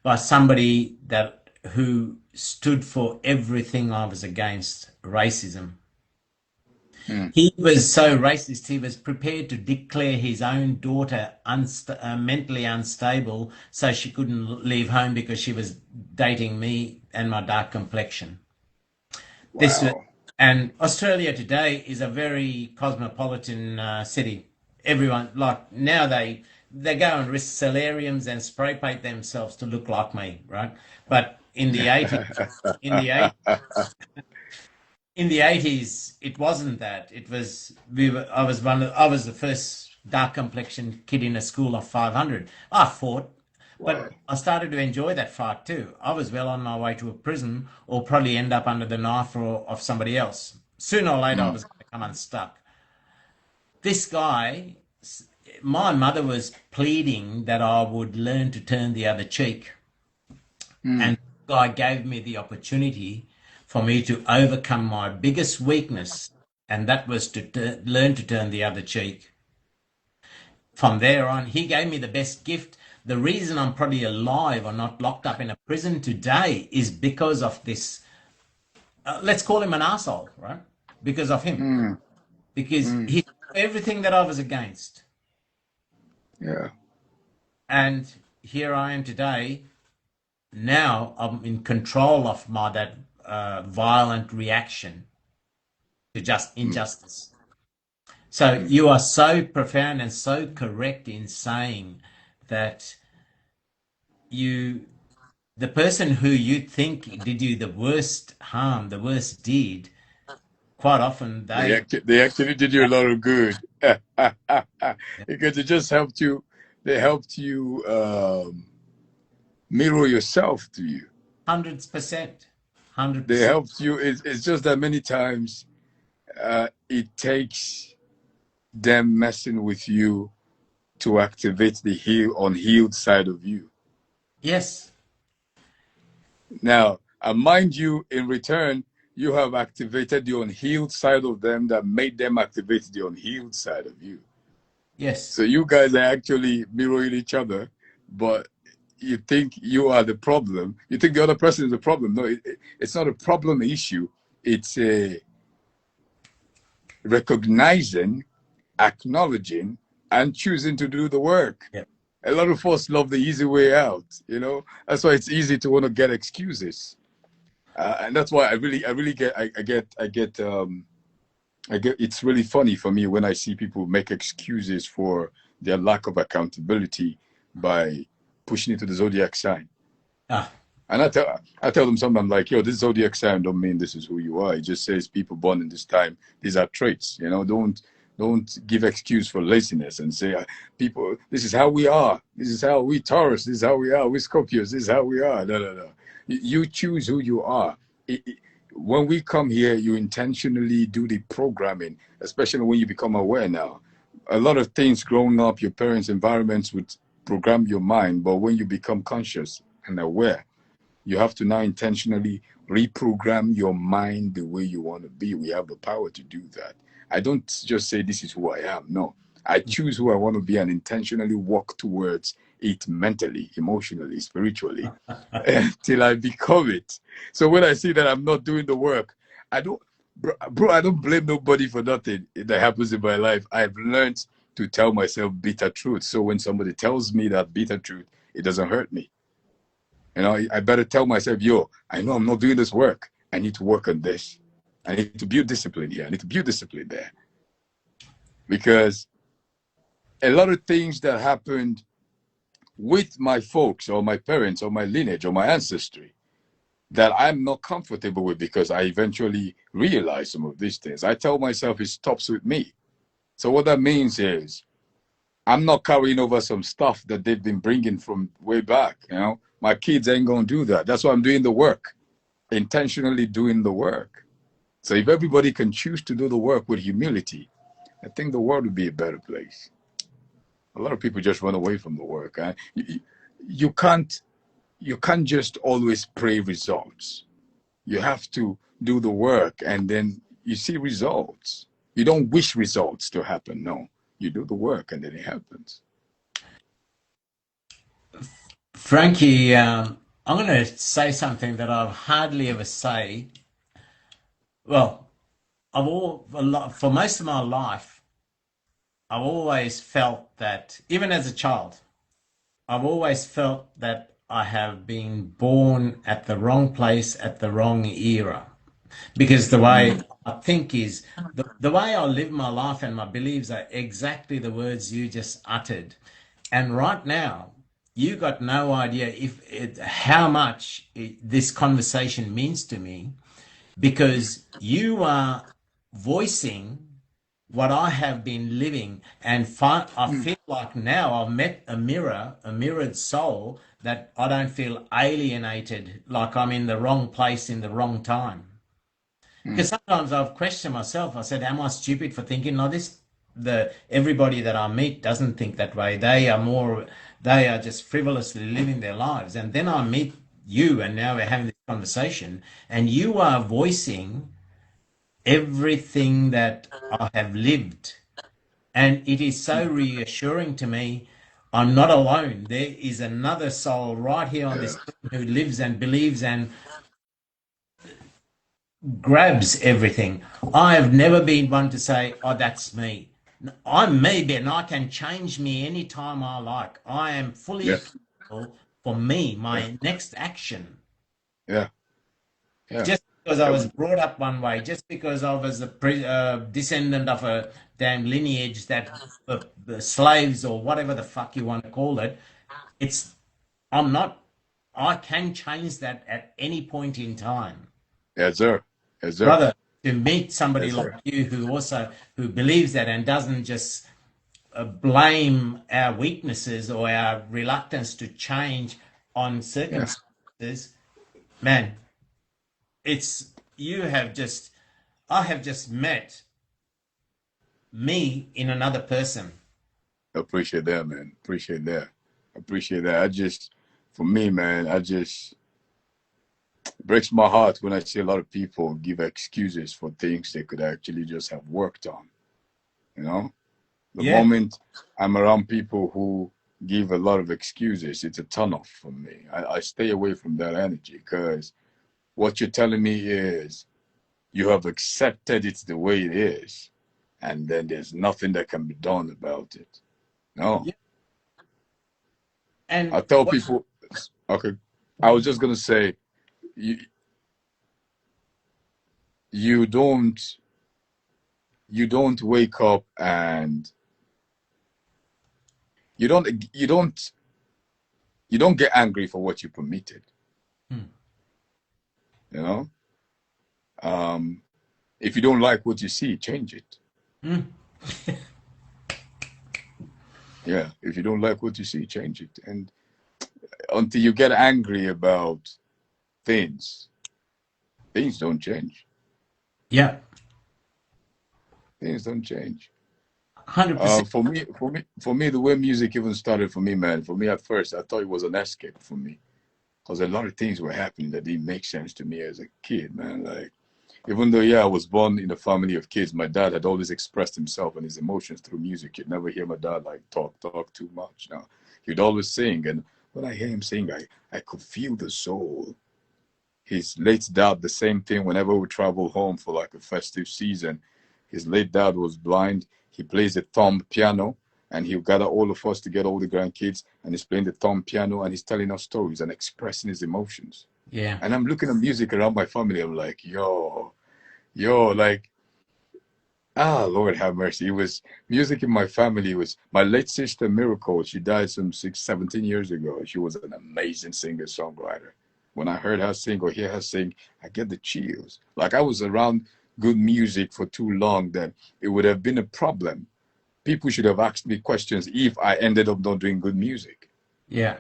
by somebody that who stood for everything I was against, racism. Mm, He was so racist, he was prepared to declare his own daughter mentally unstable so she couldn't leave home because she was dating me and my dark complexion. This was, wow. and Australia today is a very cosmopolitan city. Everyone, like now, they go and risk solariums and spray paint themselves to look like me, right? But in the 80s, in the 80s, it wasn't that. It was we were. I was the first dark complexion kid in a school of 500. I fought, but Wow. I started to enjoy that fight too. I was well on my way to a prison, or probably end up under the knife of somebody else. Sooner or later, I Mm, was going to come unstuck. This guy, my mother was pleading that I would learn to turn the other cheek, mm, and God gave me the opportunity for me to overcome my biggest weakness, and that was to learn to turn the other cheek. From there on, he gave me the best gift. The reason I'm probably alive or not locked up in a prison today is because of this. Let's call him an asshole, right? Because of him. Mm, Because mm, he did everything that I was against. yeah. And here I am today. Now I'm in control of my that violent reaction to just Mm. injustice. So Mm. you are so profound and so correct in saying that you, the person who you think did you the worst harm, the worst deed, quite often They actually did you a lot of good because it just helped you. They helped you mirror yourself to you. 100%, They 100%. helped you. It's just that many times it takes them messing with you to activate the unhealed side of you. Yes, Now, mind you, in return, you have activated the unhealed side of them that made them activate the unhealed side of you. yes, So you guys are actually mirroring each other, but you think you are the problem. You think the other person is the problem. No, it's not a problem issue. It's a recognizing, acknowledging, and choosing to do the work. yeah. A lot of us love the easy way out. That's why it's easy to want to get excuses, and that's why I get. It's really funny for me when I see people make excuses for their lack of accountability by pushing it to the zodiac sign. Ah, And I tell them sometimes like, yo, this zodiac sign don't mean this is who you are. It just says people born in this time. These are traits. Don't give excuse for laziness and say people. This is how we are. This is how we Taurus. This is how we are. We Scorpios. This is how we are. No, no, no. You choose who you are. When we come here, you intentionally do the programming, especially when you become aware now. A lot of things growing up, your parents' environments would program your mind, but when you become conscious and aware, you have to now intentionally reprogram your mind the way you want to be. We have the power to do that. I don't just say this is who I am. No, I choose who I want to be and intentionally walk towards it mentally, emotionally, spiritually, till I become it. So when I see that I'm not doing the work, I don't, bro, I don't blame nobody for nothing that happens in my life. I've learned to tell myself bitter truth. So when somebody tells me that bitter truth, it doesn't hurt me. I better tell myself, yo, I know I'm not doing this work. I need to work on this. I need to build discipline here. I need to build discipline there. Because a lot of things that happened with my folks or my parents or my lineage or my ancestry that I'm not comfortable with because I eventually realize some of these things. I tell myself it stops with me. So what that means is I'm not carrying over some stuff that they've been bringing from way back. My kids ain't gonna do that. That's why I'm doing the work, intentionally doing the work. So if everybody can choose to do the work with humility, I think the world would be a better place. A lot of people just run away from the work. You can't just always pray results. You have to do the work and then you see results. You don't wish results to happen. No, you do the work and then it happens. Frankie, I'm going to say something that I've hardly ever say. Well, for most of my life, I've always felt that, even as a child, I've always felt that I have been born at the wrong place at the wrong era. Because the way Mm, I think is the way I live my life and my beliefs are exactly the words you just uttered. And right now, you got no idea how much this conversation means to me because you are voicing what I have been living, and I mm, feel like now I've met a mirrored soul that I don't feel alienated, like I'm in the wrong place in the wrong time. mm. Because sometimes I've questioned myself. I said, "Am I stupid for thinking like this?" Everybody that I meet doesn't think that way. They are just frivolously living their lives. And then I meet you, and now we're having this conversation, and you are voicing everything that I have lived. And it is so reassuring to me. I'm not alone. There is another soul right here on Yeah. this earth who lives and believes and grabs everything. I have never been one to say, oh, that's me. I'm me, and I can change me anytime I like. I am Yeah. fully accountable for me, Yeah. my next action. Yeah. Yeah. Just because I Yeah. was brought up one way, just because I was a descendant of a damn lineage that slaves or whatever the fuck you want to call it, it's I'm not. I can change that at any point in time, Yes, sir. Yes, sir. brother. To meet somebody Yes, like sir. you who believes that and doesn't just blame our weaknesses or our reluctance to change on Yeah. circumstances, man, it's you have just I have just met me in another person. Appreciate that, man. Appreciate that. Appreciate that. For me, man, it breaks my heart when I see a lot of people give excuses for things they could actually just have worked on. You know, the Yeah, moment I'm around people who give a lot of excuses, it's a turn off for me. I stay away from that energy because what you're telling me is you have accepted it the way it is, and then there's nothing that can be done about it. No, yeah. And I tell what? people, okay, I was just gonna say, you you don't you don't wake up and you don't you don't you don't get angry for what you permitted. Hmm, You know, um, if you don't like what you see, change it. hmm. Yeah, if you don't like what you see, change it. And until you get angry about things, things don't change. Yeah, Things don't change. 100%. For me, the way music even started for me, man. For me, at first, I thought it was an escape for me because a lot of things were happening that didn't make sense to me as a kid, man. Like, even though, yeah, I was born in a family of kids, my dad had always expressed himself and his emotions through music. You'd never hear my dad like talk too much. Now, he'd always sing, and when I hear him sing, I could feel the soul. His late dad, the same thing. Whenever we travel home for like a festive season, his late dad was blind. He plays the thumb piano, and he'll gather all of us together, all the grandkids, and he's playing the thumb piano, and he's telling us stories and expressing his emotions. Yeah, And I'm looking at music around my family. I'm like, yo, like, Lord have mercy. It was music in my family. It was my late sister Miracle. She died some 17 years ago. She was an amazing singer songwriter. When I heard her sing or hear her sing, I get the chills. Like I was around good music for too long that it would have been a problem. People should have asked me questions if I ended up not doing good music. yeah,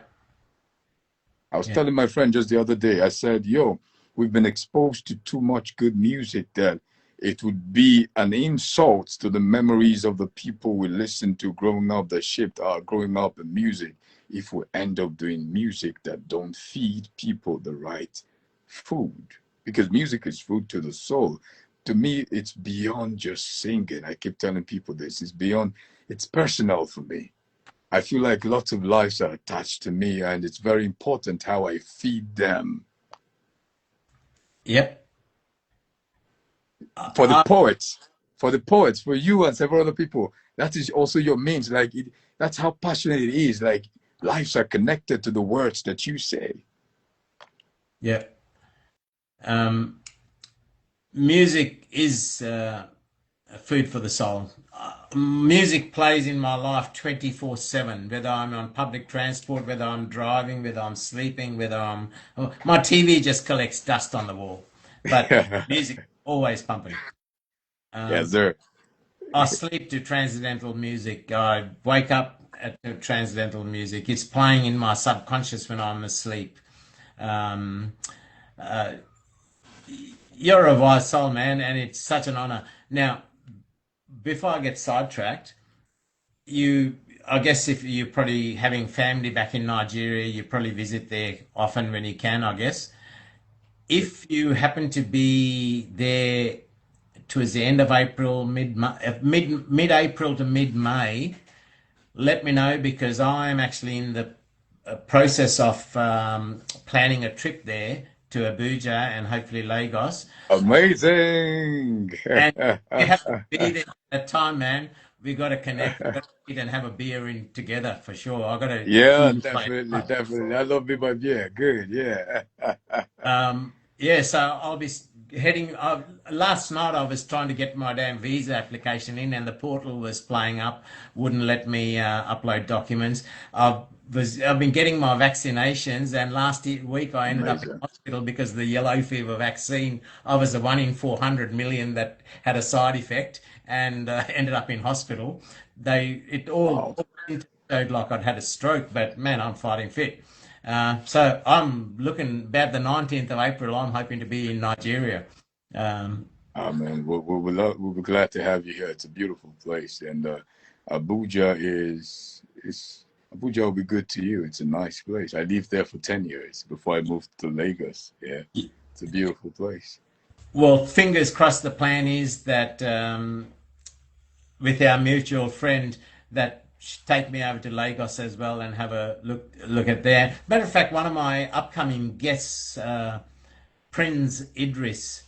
I was yeah, telling my friend just the other day, I said, yo, we've been exposed to too much good music that it would be an insult to the memories of the people we listened to growing up that shaped our growing up in music if we end up doing music that don't feed people the right food. Because music is food to the soul. To me, it's beyond just singing. I keep telling people this. It's beyond, it's personal for me. I feel like lots of lives are attached to me, and it's very important how I feed them. yep. For the I, poets, for you and several other people, that is also your means. Like that's how passionate it is. Like lives are connected to the words that you say. yeah. Um, Music is food for the soul. Music plays in my life 24/7, whether I'm on public transport, whether I'm driving, whether I'm sleeping, whether I'm. Oh, my TV just collects dust on the wall, but music always pumping. Yes, Um, sir. I sleep to transcendental music. I wake up to transcendental music. It's playing in my subconscious when I'm asleep. Um, uh, you're a wise soul, man, and it's such an honor. Now, before I get sidetracked, I guess if you're probably having family back in Nigeria, you probably visit there often when you can, I guess. If you happen to be there towards the end of April, mid April to mid May, let me know because I'm actually in the process of planning a trip there to Abuja and hopefully Lagos. Amazing. And you have to be there at that time, man. We got to connect, we got to meet and have a beer in together for sure. I got to see Yeah, you play. definitely, definitely. I love me, but yeah, good, yeah. Yeah, so I'll be heading. Last night I was trying to get my damn visa application in, and the portal was playing up, wouldn't let me upload documents. I've been getting my vaccinations, and week I ended up in Amazing. hospital because of the yellow fever vaccine. I was the one in 400 million that had a side effect, and ended up in hospital. It all Wow. showed like I'd had a stroke, but man, I'm fighting fit. So I'm looking about the 19th of April. I'm hoping to be in Nigeria. Um, Man, we'll be glad to have you here. It's a beautiful place, and Abuja is Abuja will be good to you. It's a nice place. I lived there for 10 years before I moved to Lagos. Yeah, it's a beautiful place. well, fingers crossed. The plan is that with our mutual friend that take me over to Lagos as well and have a look at there. Matter of fact, one of my upcoming guests, Prince Idris,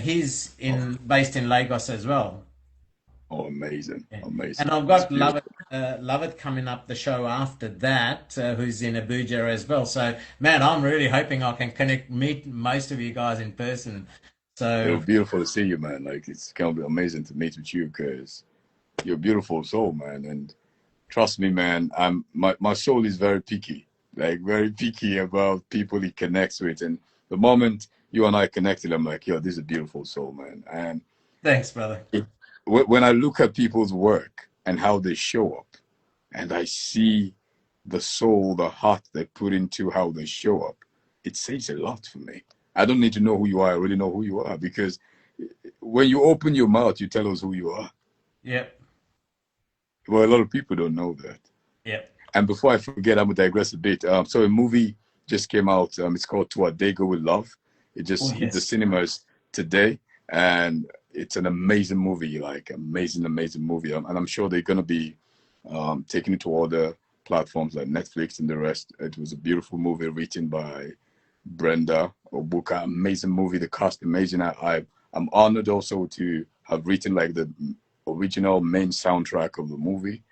he's Oh, in based in Lagos as well. oh, amazing, Yeah. And amazing. I've It's got beautiful. Lovett coming up the show after that, who's in Abuja as well. So, man, I'm really hoping I can meet most of you guys in person. It So, was beautiful to see you, man. Like it's gonna be amazing to meet with you because you're a beautiful soul, man. And trust me, man, my soul is very picky, like very picky about people he connects with. And the moment you and I connected, I'm like, yo, this is a beautiful soul, man. And thanks, brother. it, when I look at people's work and how they show up, and I see the soul, the heart they put into how they show up, it says a lot for me. I don't need to know who you are. I already know who you are because when you open your mouth, you tell us who you are. Yep, Well, a lot of people don't know that. yep. And before I forget, I'm gonna digress a bit. So a movie just came out. It's called To a Day Go with Love. It Oh, just hit the yes. cinemas today, and it's an amazing movie. Like amazing, amazing movie. And I'm sure they're gonna be taking it to other platforms like Netflix and the rest. It was a beautiful movie written by Brenda Obuka. Amazing movie. The cast amazing. I'm honored also to have written like the original main soundtrack of the movie.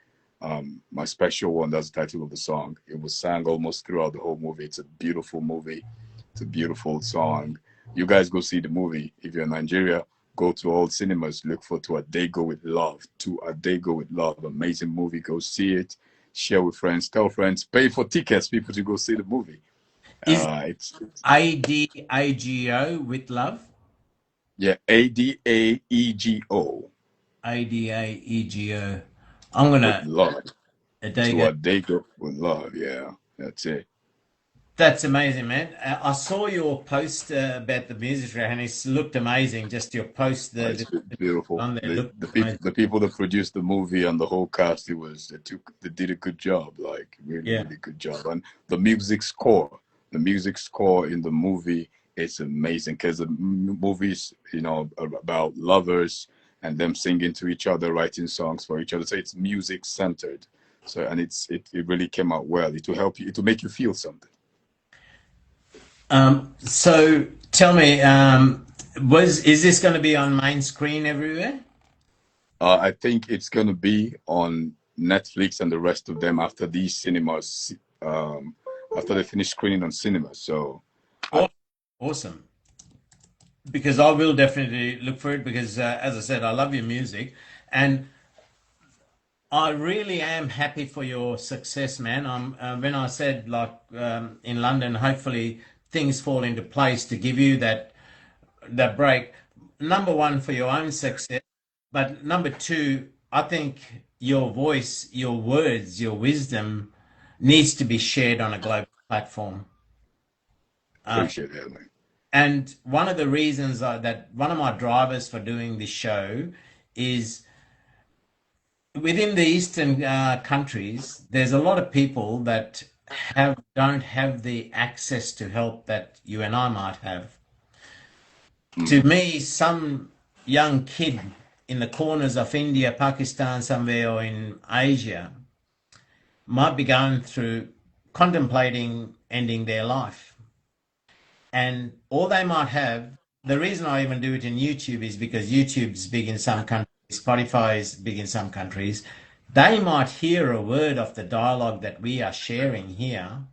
My special one, that's the title of the song. It was sang almost throughout the whole movie. It's a beautiful movie. It's a beautiful song. You guys go see the movie. If you're in Nigeria, go to all cinemas. Look for To a Day Go with Love. To a Day Go with Love. Amazing movie. Go see it. Share with friends. Tell friends. Pay for tickets. People to go see the movie. Is It's ADAGO with love? yeah. ADAEGO ADAEGO. I'm with gonna love. there you To go. a Day Go with Love. Yeah, that's it. That's amazing, man. I saw your post about the music and it looked amazing. Just your post, Oh, it's the beautiful. on there The looked the people amazing. the people that produced the movie and the whole cast, they did a good job, like really Yeah. really good job. And the music score in the movie is amazing because the movies are about lovers and them singing to each other, writing songs for each other. So it's music centered. So and it really came out well. It will help you. It will make you feel something. So tell me, is this going to be on main screen everywhere? I think it's going to be on Netflix and the rest of them after these cinemas, after they finish screening on cinemas. So, I, Aw- Awesome. Because I will definitely look for it because, as I said, I love your music, and I really am happy for your success, man. When I said like in London, hopefully things fall into place to give you that break. Number one for your own success, but number two, I think your voice, your words, your wisdom needs to be shared on a global platform. Uh, appreciate that, man. and one of the reasons that one of my drivers for doing this show is within the Eastern countries, there's a lot of people that don't have the access to help that you and I might have. To Mm, me, some young kid in the corners of India, Pakistan, somewhere, or in Asia might be going through contemplating ending their life. And all they might have, the reason I even do it in YouTube is because YouTube's big in some countries, Spotify is big in some countries. They might hear a word of the dialogue that we are sharing here,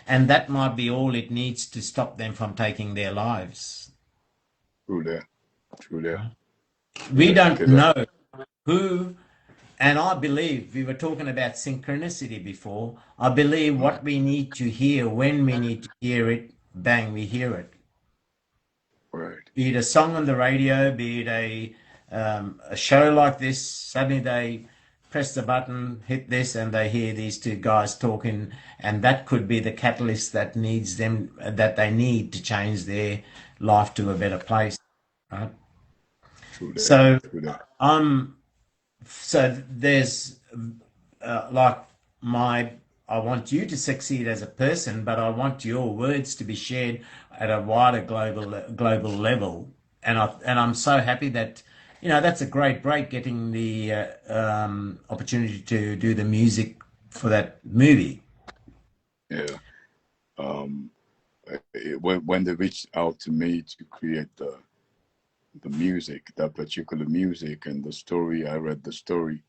and that might be all it needs to stop them from taking their lives. True that. True that. True We that. don't Because know who, and I believe we were talking about synchronicity before. I believe what we need to hear when we need to hear it, bang, we hear it. right. Be it a song on the radio, be it a show like this, suddenly they press the button, hit this, and they hear these two guys talking, and that could be the catalyst that needs them, that they need to change their life to a better place, right? True that. So, True that. so there's like my, I want you to succeed as a person, but I want your words to be shared at a wider global level. And I'm so happy that, you know, that's a great break, getting the opportunity to do the music for that movie. Yeah. When they reached out to me to create the music, that particular music and the story, I read the story.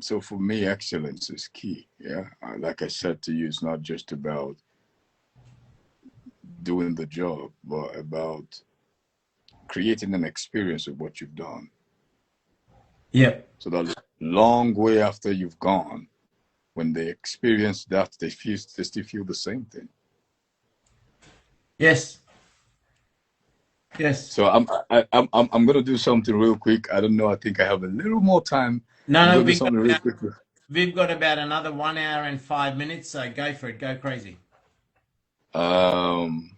So for me, excellence is key. Yeah. Like I said to you, it's not just about doing the job, but about creating an experience of what you've done. Yeah. So that long way after you've gone, when they experience that, they still feel the same thing. Yes. Yes. So I'm gonna do something real quick. I don't know. I think I have a little more time. No, I'm no, gonna do something real quick. we've got about another 1 hour and 5 minutes, so go for it. Go crazy. Um,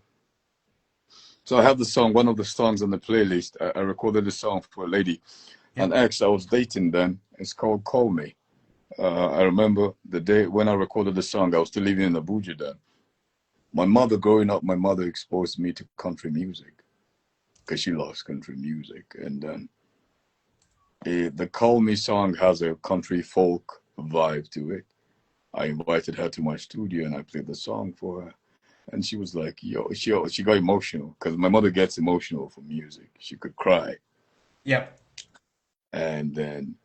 so I have the song, one of the songs on the playlist. I recorded a song for a lady, an Yep. ex I was dating then. It's called "Call Me." I remember the day when I recorded the song. I was still living in Abuja then. My mother, growing up, my mother exposed me to country music because she loves country music, and then the "Call Me" song has a country folk vibe to it. I invited her to my studio and I played the song for her. And she was like, yo, she got emotional because my mother gets emotional for music. She could cry. Yep. And then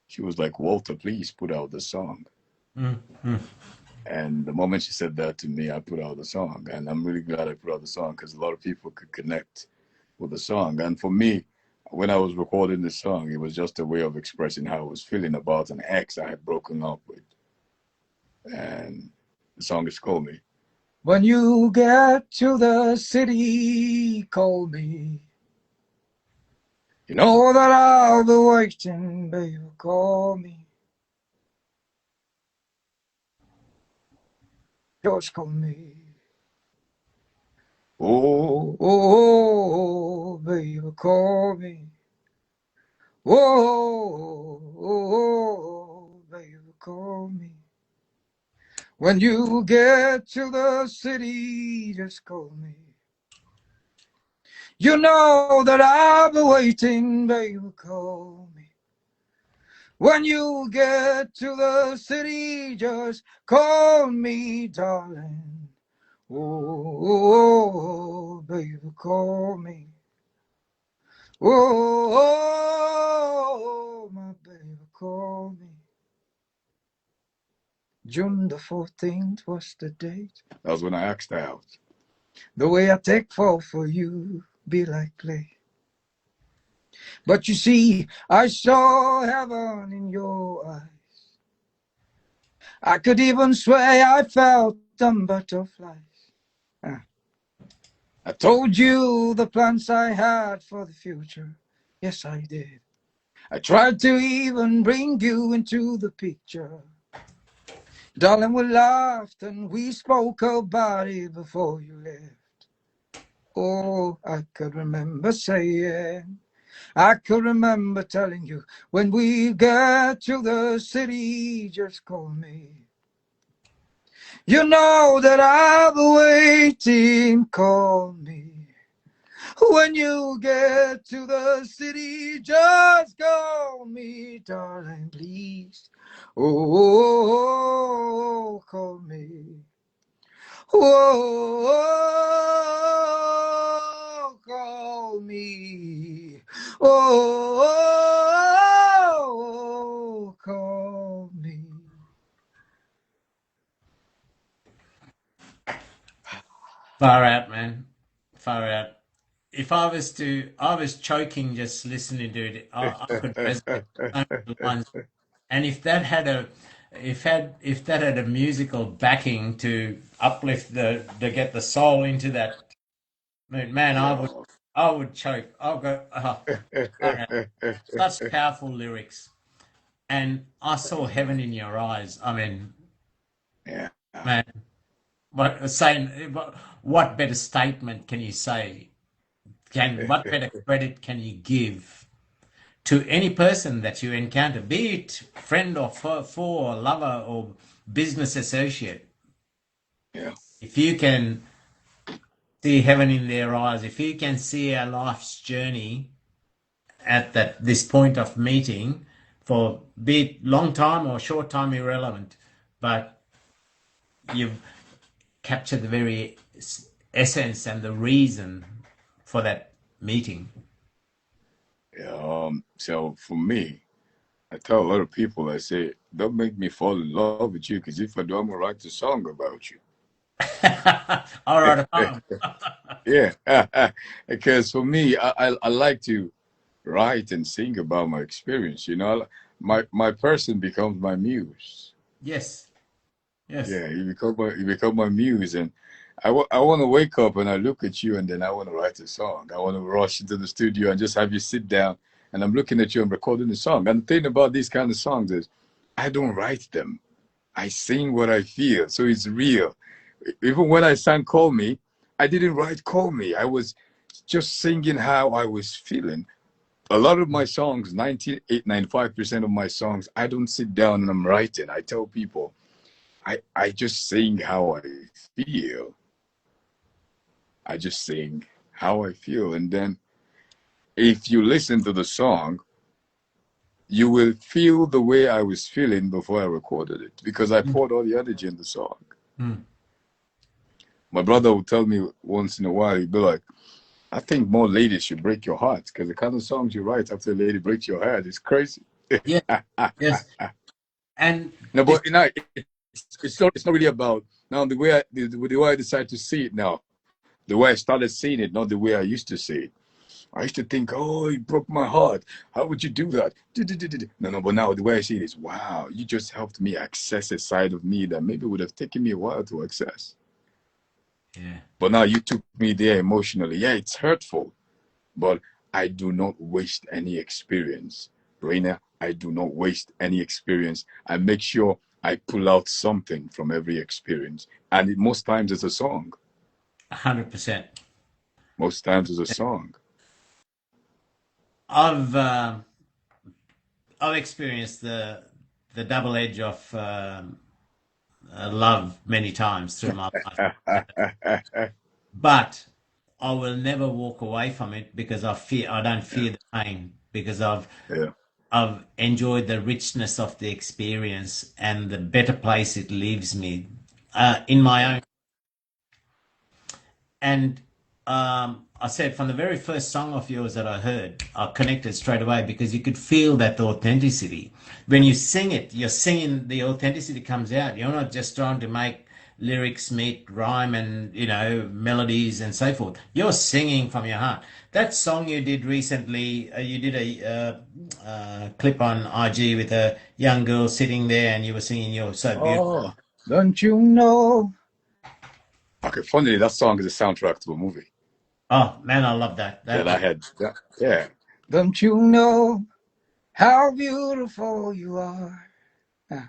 she was like, Walter, please put out the song. Mm-hmm. And the moment she said that to me, I put out the song. And I'm really glad I put out the song because a lot of people could connect with the song. And for me, when I was recording the song, it was just a way of expressing how I was feeling about an ex I had broken up with. And the song is called Me. When you get to the city, call me. You know that I'll be waiting, baby, call me. Just call me. Oh, oh, oh, baby, call me. Oh, oh, oh, baby, call me. When you get to the city, just call me. You know that I'll be waiting, baby, call me. When you get to the city, just call me, darling. Oh, baby, call me. Oh, my baby, call me. June the 14th was the date. That was when I asked her out. The way I take fall for you be like play. But you see, I saw heaven in your eyes. I could even swear I felt them butterflies. I told you the plans I had for the future. Yes, I did. I tried to even bring you into the picture. Darling, we laughed and we spoke about it before you left. Oh, I could remember saying, I could remember telling you, when we get to the city, just call me. You know that I'll be waiting, call me. When you get to the city, just call me, darling, please. Oh, call me. Oh, call me. Oh, call me. Far out, man. Far out. If I was to, I was choking just listening to it. I could resonate so many lines. And if that had a, if that had a musical backing to uplift to get the soul into that, man, Yeah. I would choke. I'll go, far out. Such powerful lyrics. And I saw heaven in your eyes. I mean, Yeah. man, what better statement can you say? What better credit can you give to any person that you encounter, be it friend or foe or lover or business associate? Yeah. If you can see heaven in their eyes, if you can see our life's journey at this point of meeting, for be it long time or short time, irrelevant, but you've captured the very essence and the reason for that meeting. Yeah. So for me, I tell a lot of people, I say, don't make me fall in love with you, because if I do, I'm gonna write a song about you. All right, poem. Yeah. Because for me, I like to write and sing about my experience. My person becomes my muse. Yes, yes. Yeah, you become my muse, and I want to wake up and I look at you, and then I want to write a song. I want to rush into the studio and just have you sit down, and I'm looking at you and recording a song. And the thing about these kind of songs is, I don't write them. I sing what I feel, so it's real. Even when I sang "Call Me," I didn't write "Call Me." I was just singing how I was feeling. A lot of my songs, 95% of my songs, I don't sit down and I'm writing. I tell people, I just sing how I feel. I just sing how I feel. And then if you listen to the song, you will feel the way I was feeling before I recorded it, because I poured all the energy in the song. Mm. My brother would tell me once in a while, he'd be like, I think more ladies should break your heart, because the kind of songs you write after a lady breaks your heart is crazy. Yeah, yes. And No, this, but it's not really about now the way I decide to see it now, the way I started seeing it, not the way I used to see it. I used to think, oh, you broke my heart. How would you do that? No, no, but now the way I see it is, wow, you just helped me access a side of me that maybe would have taken me a while to access. yeah, But now you took me there emotionally. Yeah, it's hurtful, but I do not waste any experience. Raina, I do not waste any experience. I make sure I pull out something from every experience. And most times it's a song. 100%. Most times it's a song. I've uh, I've experienced the double edge of love many times through my life, but I will never walk away from it because I don't Yeah, fear the pain because yeah, I've enjoyed the richness of the experience and the better place it leaves me in my yeah. own. And I said from the very first song of yours that I heard, I connected straight away because you could feel that authenticity. When you sing it, you're singing, the authenticity comes out. You're not just trying to make lyrics meet rhyme and, melodies and so forth. You're singing from your heart. That song you did recently, you did a clip on IG with a young girl sitting there and you were singing You're So Beautiful. Oh, don't you know? Okay, funny, that song is a soundtrack to a movie Oh, man, I love that. that I had. Yeah. Don't you know how beautiful you are? Ah,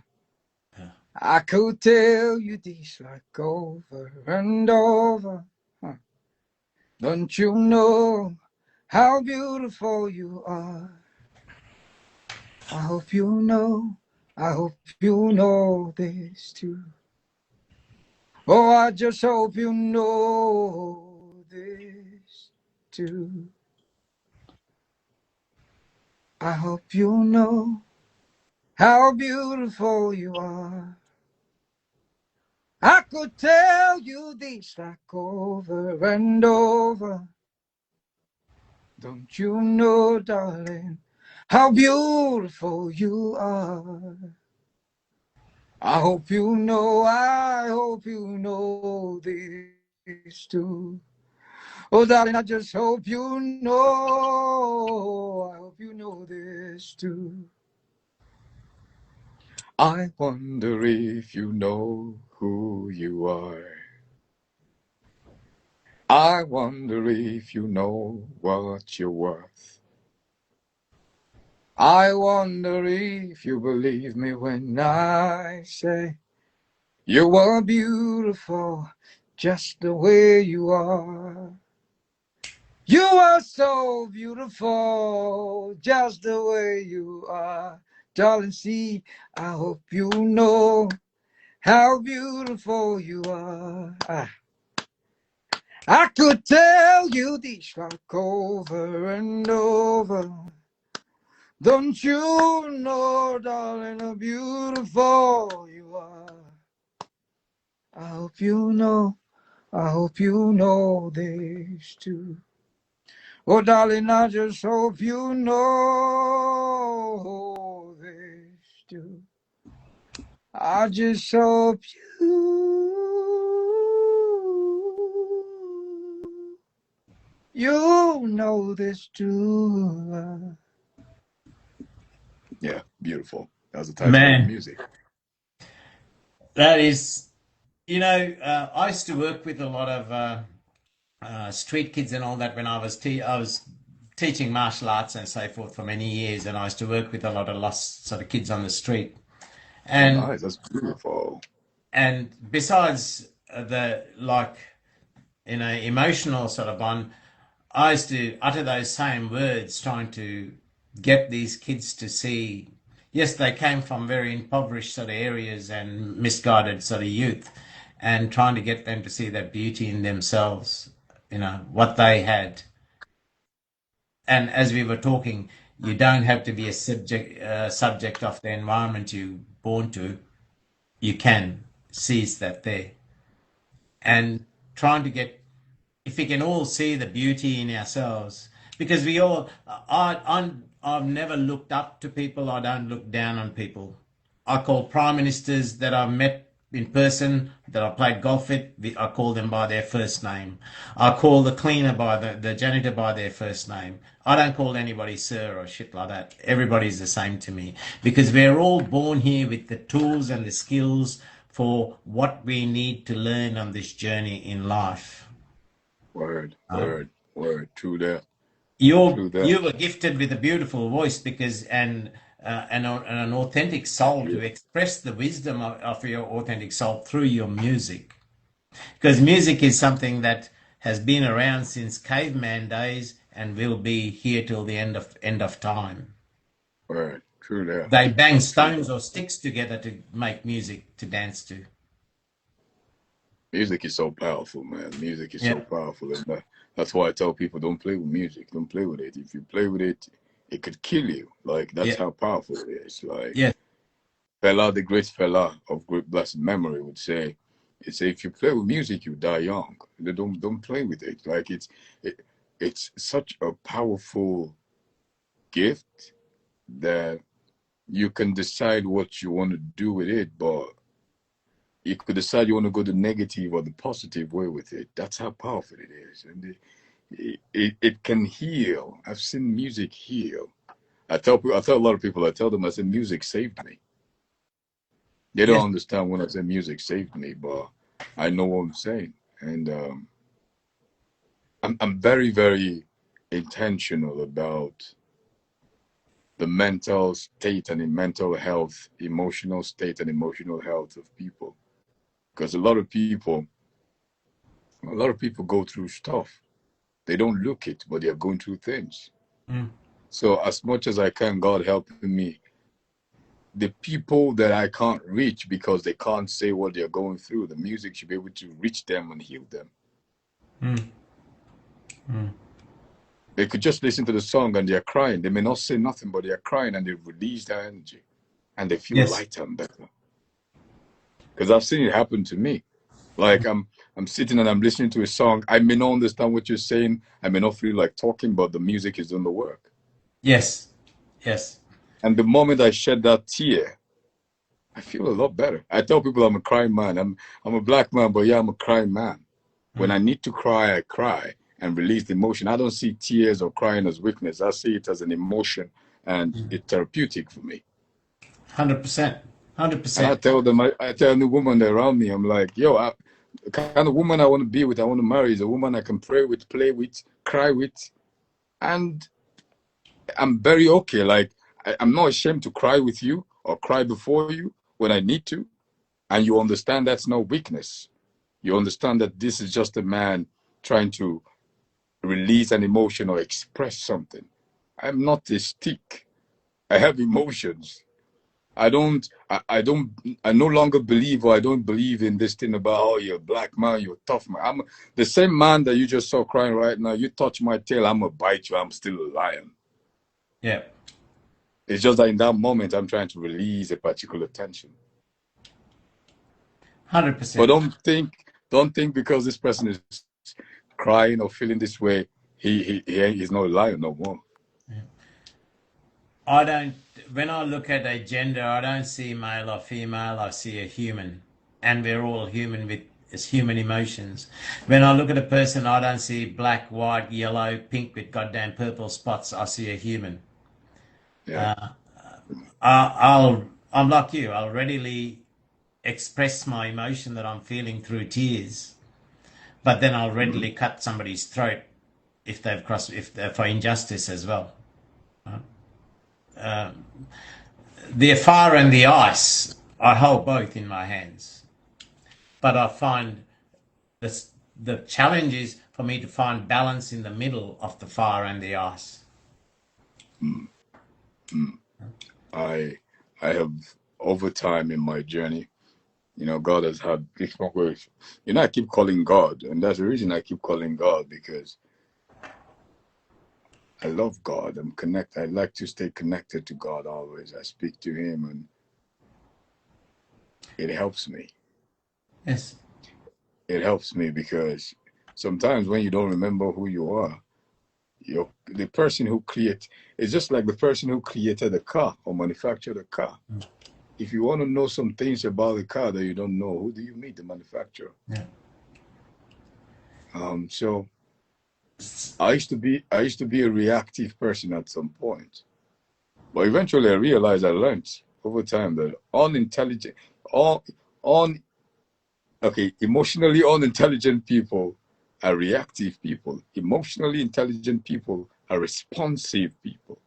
I could tell you this like over and over. Huh. Don't you know how beautiful you are? I hope you know. I hope you know this too. Oh, I just hope you know this too. I hope you know how beautiful you are. I could tell you this like over and over. Don't you know, darling, how beautiful you are? I hope you know this too. Oh, darling, I just hope you know. I hope you know this too. I wonder if you know who you are. I wonder if you know what you're worth. I wonder if you believe me when I say you are beautiful just the way you are. You are so beautiful just the way you are. Darling, see, I hope you know how beautiful you are. I could tell you this like over and over. Don't you know, darling, how beautiful you are? I hope you know, I hope you know this too. Oh, darling, I just hope you know this too. I just hope you know this too. Yeah, beautiful. That's the title of the Man, music. that is, I used to work with a lot of street kids and all that when I was teaching martial arts and so forth for many years, and I used to work with a lot of lost sort of kids on the street. Oh, And nice. That's beautiful. besides the like emotional sort of bond, I used to utter those same words, trying to get these kids to see. Yes, they came from very impoverished sort of areas and misguided sort of youth, and trying to get them to see that beauty in themselves, what they had. And as we were talking, you don't have to be a subject of the environment you're born to. You can seize that there, and trying to get, if we can all see the beauty in ourselves, because we all, I've never looked up to people. I don't look down on people. I call prime ministers that I've met in person, that I played golf with, I call them by their first name. I call the cleaner by the janitor by their first name. I don't call anybody sir or shit like that. Everybody's the same to me, because we're all born here with the tools and the skills for what we need to learn on this journey in life. Word, Uh, word, word. True that. you're True that. you were gifted with a beautiful voice, because and an authentic soul to Yeah. express the wisdom of your authentic soul through your music, because music is something that has been around since caveman days and will be here till the end of time. Word. True that. They bang True stones that. or sticks together to make music to dance to. Music is so powerful, man. Music is so Yeah. powerful. And that's why I tell people don't play with music. Don't play with it. If you play with it, it could kill you. Like, that's Yeah. how powerful it is. Like, Yeah. Fela, the great Fela of great blessed memory would say, it's if you play with music, you die young. Don't play with it. Like it's such a powerful gift that you can decide what you want to do with it, but you could decide you want to go the negative or the positive way with it. That's how powerful it is. And it can heal. I've seen music heal. I tell a lot of people, I tell them, I said, music saved me. They don't Yes. understand when I say music saved me, but I know what I'm saying. And I'm very, very intentional about the mental state and the mental health, emotional state and emotional health of people. Because a lot of people go through stuff. They don't look it, but they're going through things. Mm. So as much as I can, God helping me, the people that I can't reach because they can't say what they're going through, the music should be able to reach them and heal them. Mm. Mm. They could just listen to the song and they're crying. They may not say nothing, but they're crying and they release their energy and they feel Yes. lighter and better. Because I've seen it happen to me. Like I'm sitting and I'm listening to a song. I may not understand what you're saying. I may not feel like talking, but the music is doing the work. Yes. Yes. And the moment I shed that tear, I feel a lot better. I tell people I'm a crying man. I'm a black man, but yeah, I'm a crying man. When I need to cry, I cry and release the emotion. I don't see tears or crying as weakness. I see it as an emotion, and it's therapeutic for me. 100%. And I 100%. tell them, I tell the woman around me, I'm like, yo, the kind of woman I want to be with, I want to marry is a woman I can pray with, play with, cry with, and I'm very okay. Like, I'm not ashamed to cry with you or cry before you when I need to. And you understand that's no weakness. You understand that this is just a man trying to release an emotion or express something. I'm not a stick. I have emotions. I don't, I no longer believe, or I don't believe in this thing about, oh, you're a black man, you're a tough man. I'm the same man that you just saw crying right now. You touch my tail, I'm gonna bite you. I'm still a lion. Yeah. It's just that in that moment, I'm trying to release a particular tension. But 100%. don't think because this person is crying or feeling this way, he's not a lion no more. I don't, when I look at a gender, I don't see male or female, I see a human. And we're all human with human emotions. When I look at a person, I don't see black, white, yellow, pink with goddamn purple spots. I see a human. Yeah. I'm like you. I'll readily express my emotion that I'm feeling through tears, but then I'll readily cut somebody's throat if they've crossed, if they're for injustice as well. The fire and the ice, I hold both in my hands, but I find this, the challenge is for me to find balance in the middle of the fire and the ice. I I have over time in my journey, God has had different ways. I keep calling God, and that's the reason I keep calling God, because I love God. I'm connected. I like to stay connected to God always. I speak to Him, and it helps me. Yes. It helps me because sometimes when you don't remember who you are, the person who create it's just like the person who created a car or manufactured a car. If you want to know some things about the car that you don't know, who do you meet? The manufacturer. Yeah. So I used to be a reactive person at some point, but eventually I realized, I learned over time that unintelligent, all on okay, emotionally unintelligent people are reactive people. Emotionally intelligent people are responsive people.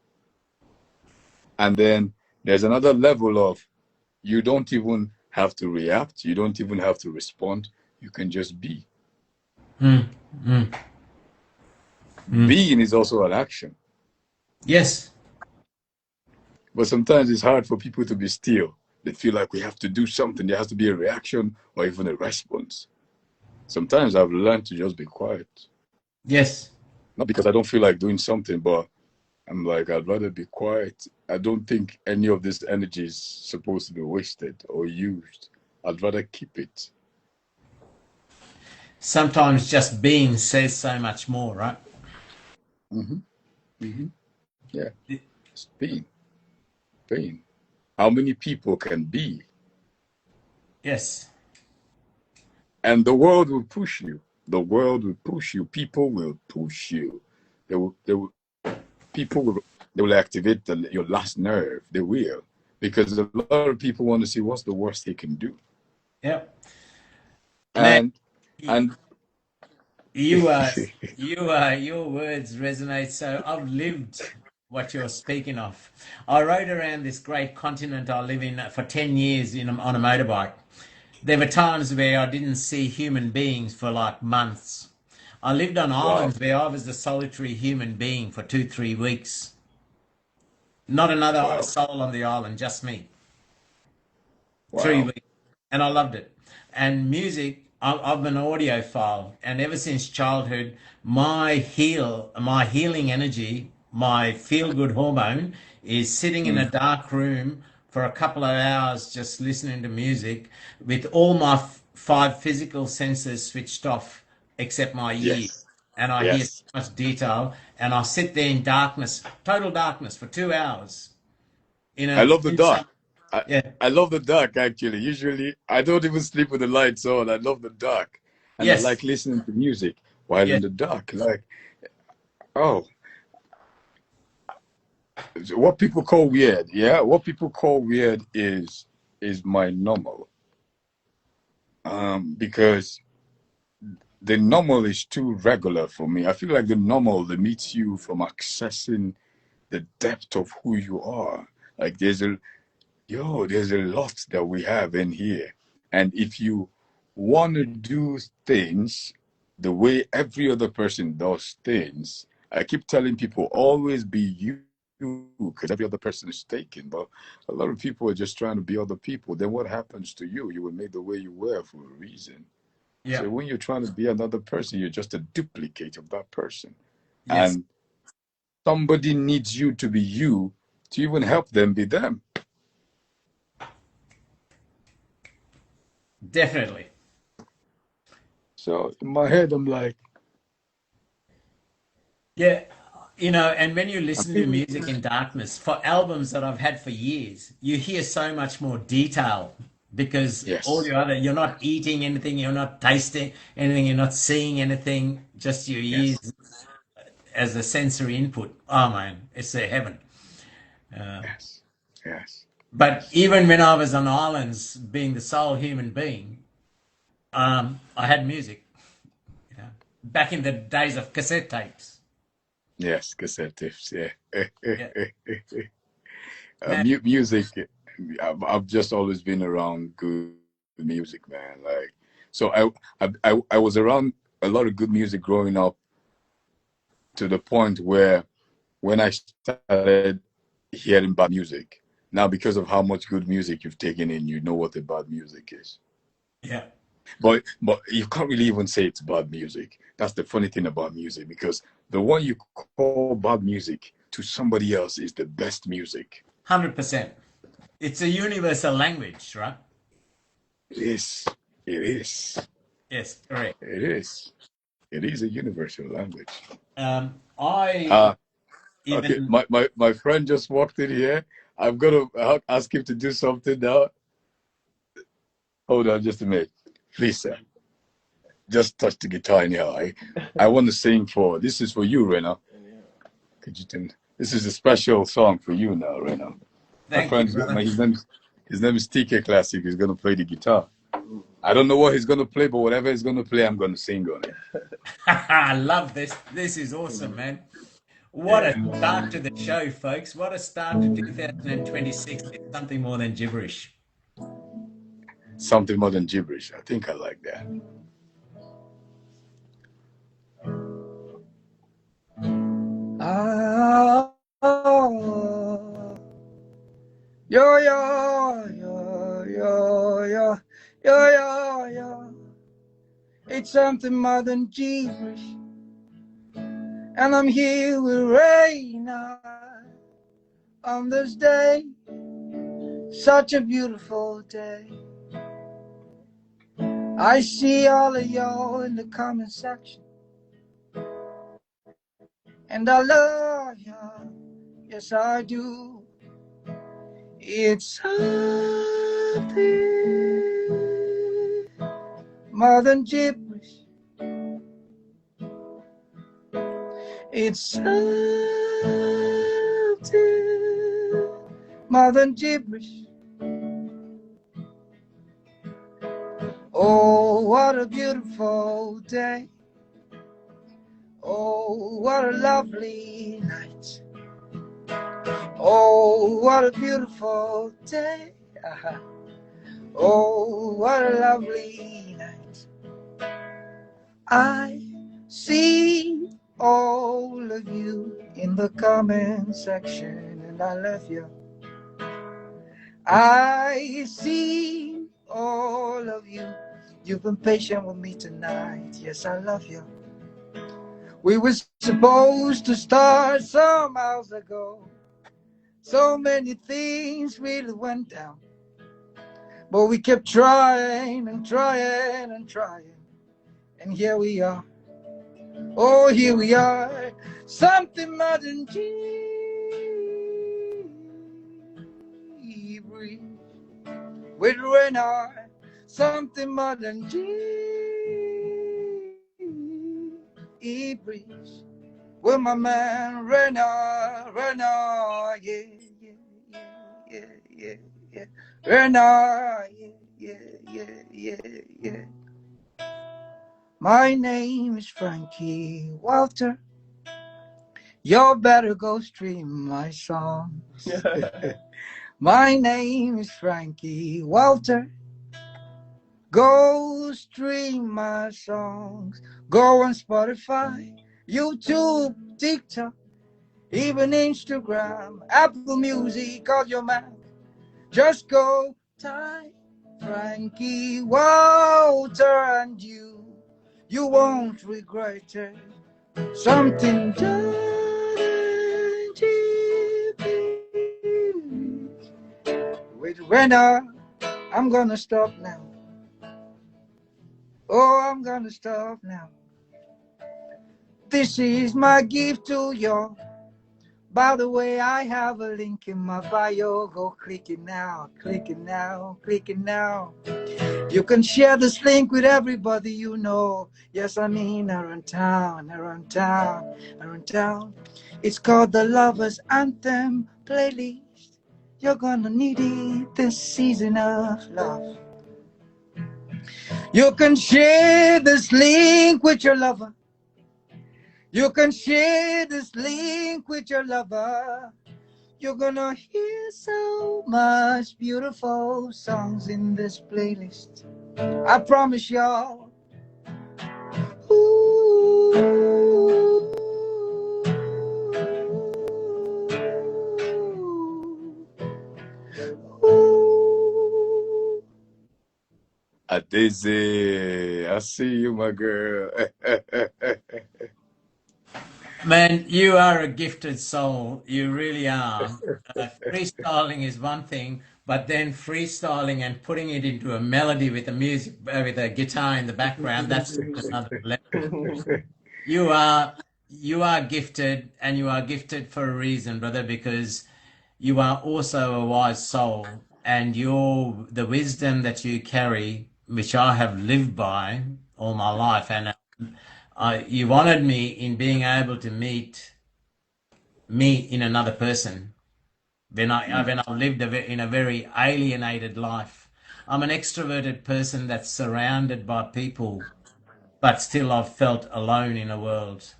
And then there's another level of, you don't even have to react, you don't even have to respond, you can just be. Mm, mm, mm. Being is also an action. Yes. But sometimes it's hard for people to be still. They feel like we have to do something, there has to be a reaction or even a response. Sometimes I've learned to just be quiet. Yes. Not because I don't feel like doing something, but I'm like, I'd rather be quiet. I don't think any of this energy is supposed to be wasted or used. I'd rather keep it. Sometimes just being says so much more, right? Hmm. Hmm. Yeah, it's being, being. How many people can be? Yes. And the world will push you. The world will push you. People will push you. People will, they will activate your last nerve. They will. Because a lot of people want to see what's the worst they can do. Yep. Man, And, and, you are, you are, your words resonate so. I've lived what you're speaking of. I rode around this great continent I live in for 10 years on a motorbike. There were times where I didn't see human beings for like months. I lived on wow, islands where I was the solitary human being for 2, 3 weeks. Not another wow, soul on the island, just me. three wow. weeks, and I loved it. And music. I'm an audiophile, and ever since childhood, my healing energy, my feel good hormone is sitting in a Mm. dark room for a couple of hours just listening to music with all my five physical senses switched off except my ears. Yes. And I hear so Yes. much detail, and I sit there in darkness, total darkness for 2 hours in I a love the dark. I, yeah, I love the dark actually. Usually I don't even sleep with the lights on. I love the dark. And I yes, like listening to music while yes, in the dark. Like, oh, what people call weird, yeah? What people call weird is my normal. Because the normal is too regular for me. I feel like the normal limits you from accessing the depth of who you are. Like there's a lot that we have in here. And if you want to do things the way every other person does things, I keep telling people always be you because every other person is taken. But a lot of people are just trying to be other people. Then what happens to you? You were made the way you were for a reason. yeah, So when you're trying to be another person, you're just a duplicate of that person. yes, And somebody needs you to be you to even help them be them. definitely. So in my head, I'm like, Yeah, and when you I listen to think, music in darkness, for albums that I've had for years, you hear so much more detail because yes, you're not eating anything, you're not tasting anything, you're not seeing anything, just your yes, ears as a sensory input. Oh man, it's a heaven. yes, yes, But yes, even when I was on islands, being the sole human being, I had music, back in the days of cassette tapes. yes, cassette tapes, yeah. Yeah, man. Music, I've just always been around good music, man. Like, so I was around a lot of good music growing up to the point where when I started hearing bad music, now because of how much good music you've taken in, you know what the bad music is. Yeah, But you can't really even say it's bad music. That's the funny thing about music because the one you call bad music to somebody else is the best music. 100%. It's a universal language, right? It is. It is. Yes, correct. It is. It is a universal language. I Uh okay. even My friend just walked in here. I'm gonna ask him to do something now. Hold on just a minute. Please, sir. Just touch the guitar anyhow. I want to sing for this is for you, Rena. Could you tell me? This is a special song for you now, Rena. My thank you, friend's got brother. his name is TK Classic. He's gonna play the guitar. I don't know what he's gonna play, but whatever he's gonna play, I'm gonna sing on it. I love this. This is awesome, man. What a Yeah. start to the show, folks. What a start to 2026. It's something more than gibberish. Something more than gibberish. I think I like that. Ah, yo, yo, yo, yo, yo, yo, yo, yo. It's something more than gibberish. And I'm here with Raina on this day, such a beautiful day. I see all of y'all in the comment section, and I love y'all, yes I do. It's something more than gibberish. It's something more than gibberish. Oh, what a beautiful day. Oh, what a lovely night. Oh, what a beautiful day. Oh, what a lovely night. I see all of you in the comment section, and I love you. I see all of you You've been patient with me tonight. Yes, I love you. We were supposed to start some hours ago. So many things really went down. But we kept trying and trying and trying. And here we are. Oh, here we are. Something more than gibberish. With Renard. Something more than gibberish. With my man Renard. Renard. Yeah, yeah, yeah, yeah, yeah, yeah. Renard. Yeah, yeah, yeah, yeah, yeah. My name is Frankie Walter. You better go stream my songs. My name is Frankie Walter. Go stream my songs. Go on Spotify, YouTube, TikTok, even Instagram, Apple Music, or your Mac. Just go type Frankie Walter and you won't regret it. Something with Renner. I'm gonna stop now. Oh, I'm gonna stop now. This is my gift to you. By the way, I have a link in my bio. Go click it now, click it now, click it now. You can share this link with everybody you know. Yes, I mean around town, around town, around town. It's called the Lovers Anthem playlist. You're gonna need it this season of love. You can share this link with your lover. You can share this link with your lover. You're gonna hear so much beautiful songs in this playlist. I promise y'all. Ooh. Ooh. Adeze, I see you, my girl. Man, you are a gifted soul. You really are. Freestyling is one thing, but then freestyling and putting it into a melody with a music, with a guitar in the background, that's another level. You are you are gifted, and you are gifted for a reason, brother, because you are also a wise soul, and the wisdom that you carry, which I have lived by all my life, and you honored me in being able to meet me in another person when I lived in a very alienated life. I'm an extroverted person that's surrounded by people, but still I've felt alone in a world.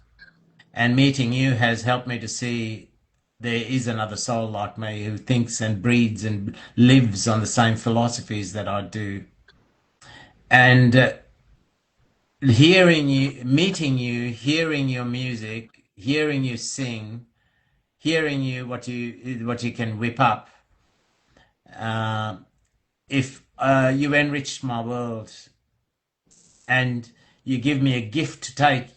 And meeting you has helped me to see there is another soul like me who thinks and breathes and lives on the same philosophies that I do. And hearing you, meeting you, hearing your music, hearing you sing, hearing you what you can whip up. If you enrich my world and you give me a gift to take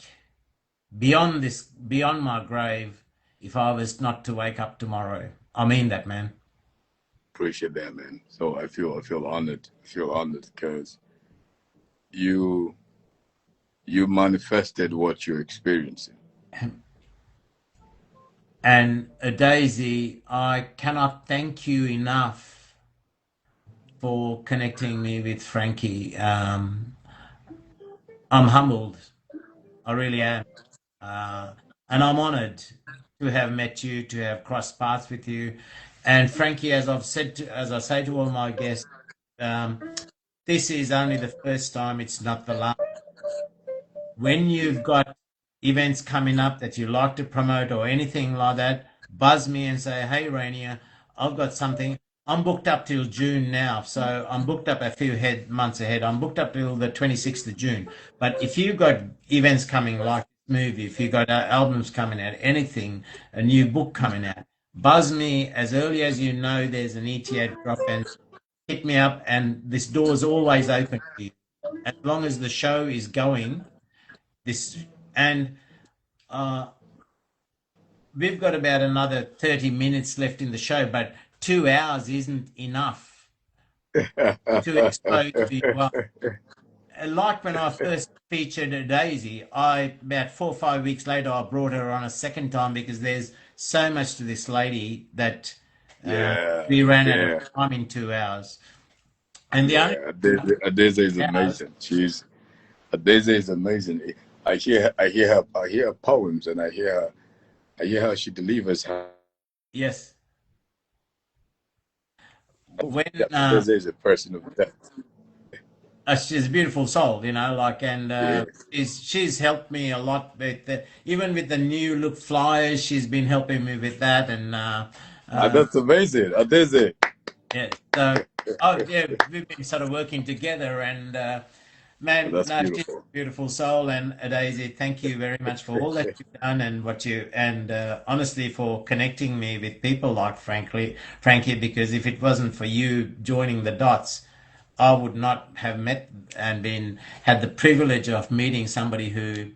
beyond my grave, if I was not to wake up tomorrow. I mean that, man. Appreciate that, man. So I feel honored. I feel honored because you you manifested what you're experiencing. And Daisy, I cannot thank you enough for connecting me with Frankie. I'm humbled. I really am. And I'm honored to have met you, to have crossed paths with you. And Frankie, as I say to all my guests, um, this is only the first time, it's not the last. When you've got events coming up that you like to promote or anything like that, buzz me and say, hey, Rainier, I've got something. I'm booked up till June now. So I'm booked up a few months ahead. I'm booked up till the 26th of June. But if you've got events coming like this movie, if you've got albums coming out, anything, a new book coming out, buzz me as early as you know there's an ETA drop and hit me up. And this door is always open to you. as long as the show is going, this and uh, we've got about another 30 minutes left in the show, but 2 hours isn't enough to expose who you are. Like when I first featured Daisy, about 4 or 5 weeks later I brought her on a second time because there's so much to this lady that Yeah, we ran out of yeah, time in 2 hours. And the only yeah. Adeze is hours, amazing. Adeze is amazing. I hear her poems, and I hear how she delivers her. yes, when Adeze is a person of depth. she's a beautiful soul, like, and Yeah. she's helped me a lot with even with the new look flyers. She's been helping me with that, and That's amazing. Adeze. yeah. So, oh yeah, we've been sort of working together, and man, That's no, she's a beautiful. beautiful soul. And Daisy, thank you very much for all that you've done and honestly for connecting me with people like Frankie, because if it wasn't for you joining the dots, I would not have met and had the privilege of meeting somebody who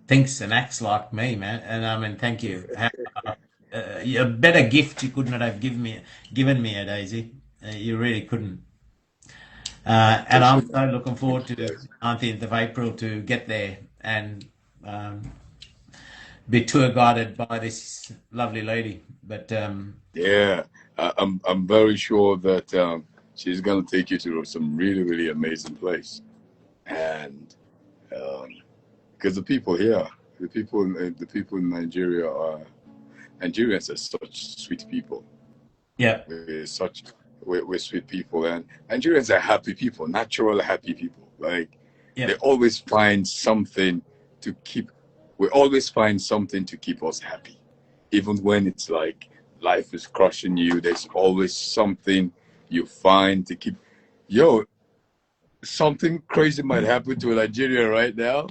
thinks and acts like me, man. And I mean, thank you. A better gift you could not have given me, Daisy. You really couldn't. And I'm Appreciate so that. looking forward Thank to you, guys. 19th of April to get there and um, be tour guided by this lovely lady. But Yeah, I'm very sure that she's gonna take you to some really really amazing place, and um, because the people here, the people in Nigeria are Nigerians are such sweet people. yeah, We're such we're sweet people, and Nigerians are happy people, natural happy people. Like yeah, they always find something to keep. We always find something to keep us happy, even when it's like life is crushing you. There's always something you find to keep. Yo, something crazy might happen to a Nigerian right now,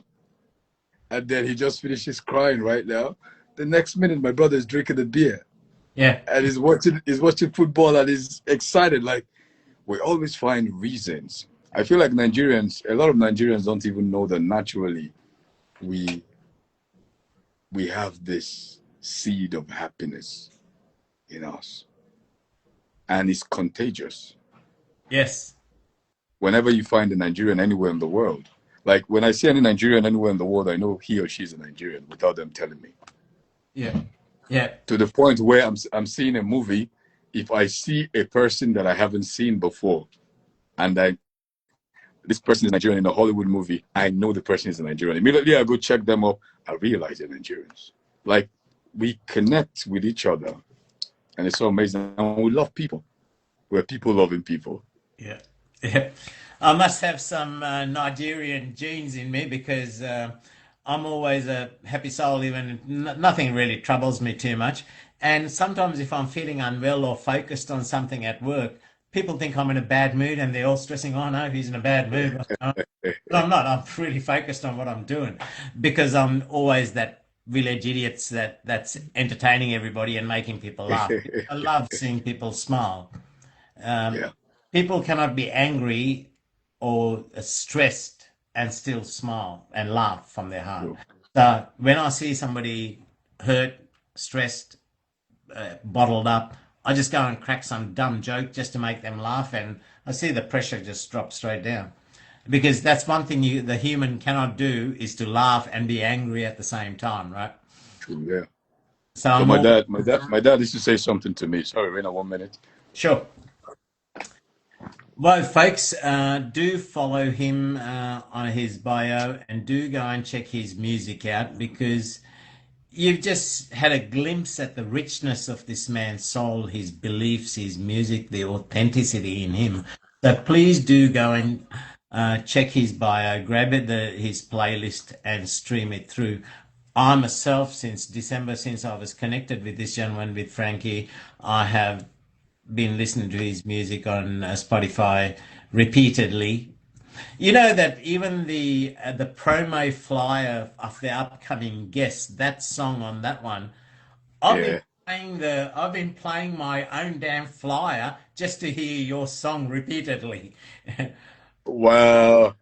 and then he just finishes crying right now. The next minute, my brother is drinking a beer yeah, and he's watching football and he's excited. Like we always find reasons. I feel like a lot of Nigerians don't even know that naturally we we have this seed of happiness in us, and it's contagious. yes, Whenever you find a Nigerian anywhere in the world, like when I see any Nigerian anywhere in the world, I know he or she is a Nigerian without them telling me. yeah, yeah, To the point where I'm seeing a movie, if I see a person that I haven't seen before, and this person is Nigerian in a Hollywood movie, I know the person is a Nigerian. Immediately I go check them up, I realize they're Nigerians. Like we connect with each other, and it's so amazing. And we love people. We're people loving people. yeah, yeah. I must have some Nigerian genes in me because I'm always a happy soul, even nothing really troubles me too much. And sometimes, if I'm feeling unwell or focused on something at work, people think I'm in a bad mood and they're all stressing, oh no, he's in a bad mood. But I'm not. I'm really focused on what I'm doing because I'm always that village idiots that's entertaining everybody and making people laugh. I love seeing people smile. Um, Yeah. People cannot be angry or stressed and still smile and laugh from their heart. True. So when I see somebody hurt, stressed, bottled up, I just go and crack some dumb joke just to make them laugh, and I see the pressure just drop straight down. Because that's one thing the human cannot do is to laugh and be angry at the same time, right? True. Yeah. So So I'm all my dad used to say something to me. Sorry, Rena, 1 minute. sure. Well, folks, do follow him on his bio and do go and check his music out because you've just had a glimpse at the richness of this man's soul, his beliefs, his music, the authenticity in him. So please do go and check his bio, grab his playlist and stream it through. I myself, since December, since I was connected with this gentleman, with Frankie, I have been listening to his music on Spotify repeatedly. You know that even the promo flyer of the upcoming guest, that song on that one, I've been Yeah. I've been playing my own damn flyer just to hear your song repeatedly. Well,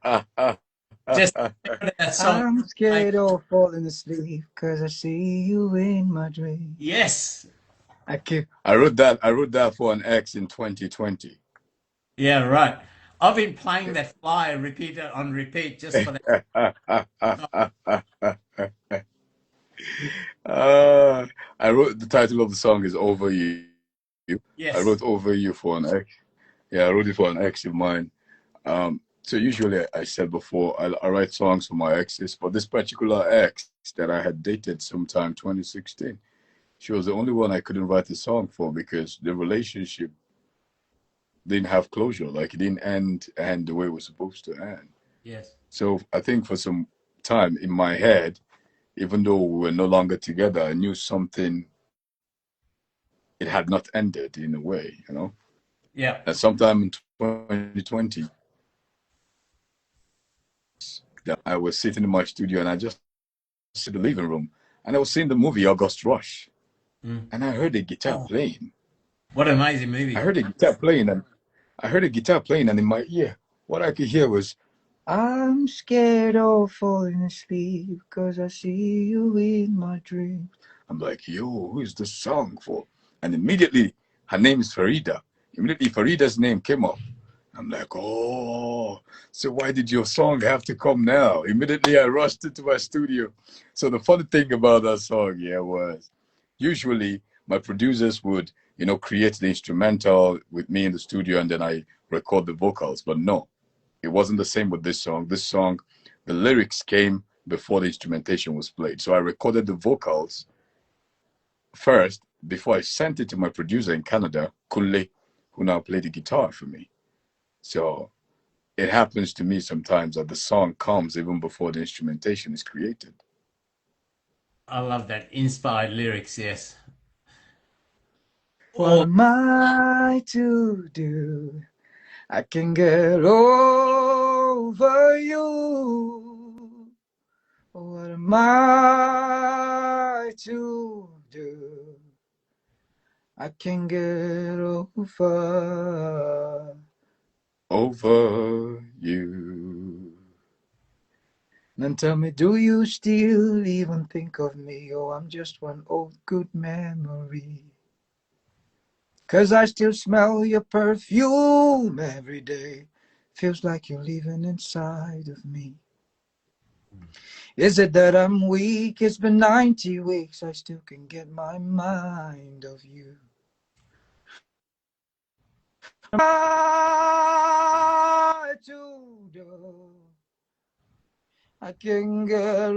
Just that song. I'm scared of falling asleep because I see you in my dream. Yes. I keep. I wrote that for an ex in 2020. Yeah, right. I've been playing that flyer repeated on repeat just for that. I wrote the title of the song is Over You. I Yes. wrote Over You for an ex. Yeah, I wrote it for an ex of mine. So usually I said before, I write songs for my exes, but this particular ex that I had dated sometime 2016, she was the only one I couldn't write a song for because the relationship didn't have closure. Like it didn't end the way it was supposed to end. Yes. So I think for some time in my head, even though we were no longer together, I knew something, it had not ended in a way, you know? Yeah. And sometime in 2020, that I was sitting in my studio and I just in the living room and I was seeing the movie August Rush Mm. and I heard a guitar Oh, playing. what an amazing I movie. heard a guitar playing and I heard a guitar playing and in my ear, what I could hear was, I'm scared of falling asleep because I see you in my dreams. I'm like, yo, who is this song for? And immediately her name is Farida. Immediately Farida's name came up. I'm like, oh, so why did your song have to come now? Immediately I rushed into my studio. So the funny thing about that song, yeah, was usually my producers would, create the instrumental with me in the studio and then I record the vocals. But no, it wasn't the same with this song. This song, the lyrics came before the instrumentation was played. So I recorded the vocals first before I sent it to my producer in Canada, Kunle, who now played the guitar for me. So it happens to me sometimes that the song comes even before the instrumentation is created. I love that. Inspired lyrics, yes. What Oh, am I to do? I can get over you. What am I to do? I can get over. Over you. Then tell me, do you still even think of me? Oh, I'm just one old good memory. 'Cause I still smell your perfume every day. Feels like you're living inside of me. Is it that I'm weak? It's been 90 weeks. I still can get my mind off you. I to do. I can get over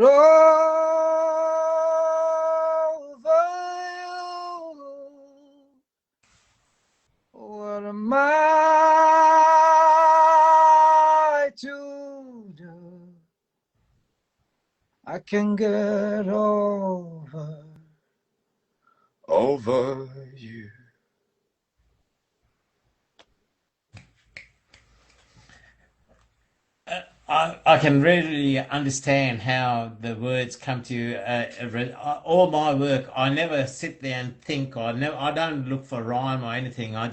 you. What am I to do? I can get Over you. I can really understand how the words come to you. All my work, I never sit there and think. I don't look for rhyme or anything. I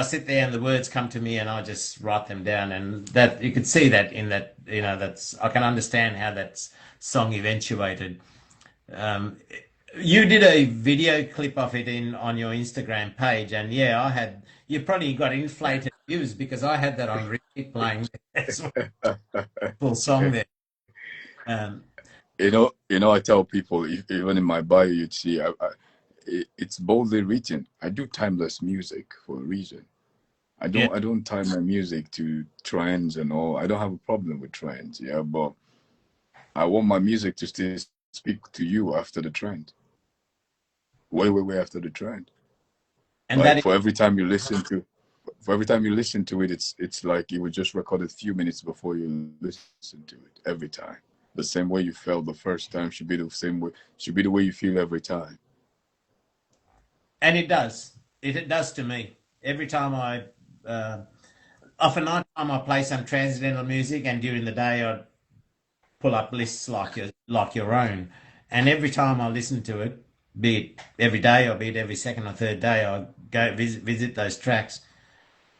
sit there and the words come to me and I just write them down. And that you could see that in that, that's I can understand how that song eventuated. Um, you did a video clip of it in on your Instagram page, and yeah, you probably got inflated views because I had that on repeat playing as well, full song there. Um, I tell people, even in my bio, you'd see it's boldly written. I do timeless music for a reason. yeah, I don't tie my music to trends and all. I don't have a problem with trends, yeah, but I want my music to still speak to you after the trend. Way after the trend. and Like that for every time you listen to it, it's like you were just recorded a few minutes before you listen to it every time. The same way you felt the first time should be the way you feel every time. and it does it does to me every time I. Uh, Often night time I play some transcendental music, and during the day I pull up lists like your own. And every time I listen to it, be it every day or be it every second or third day, I go visit those tracks.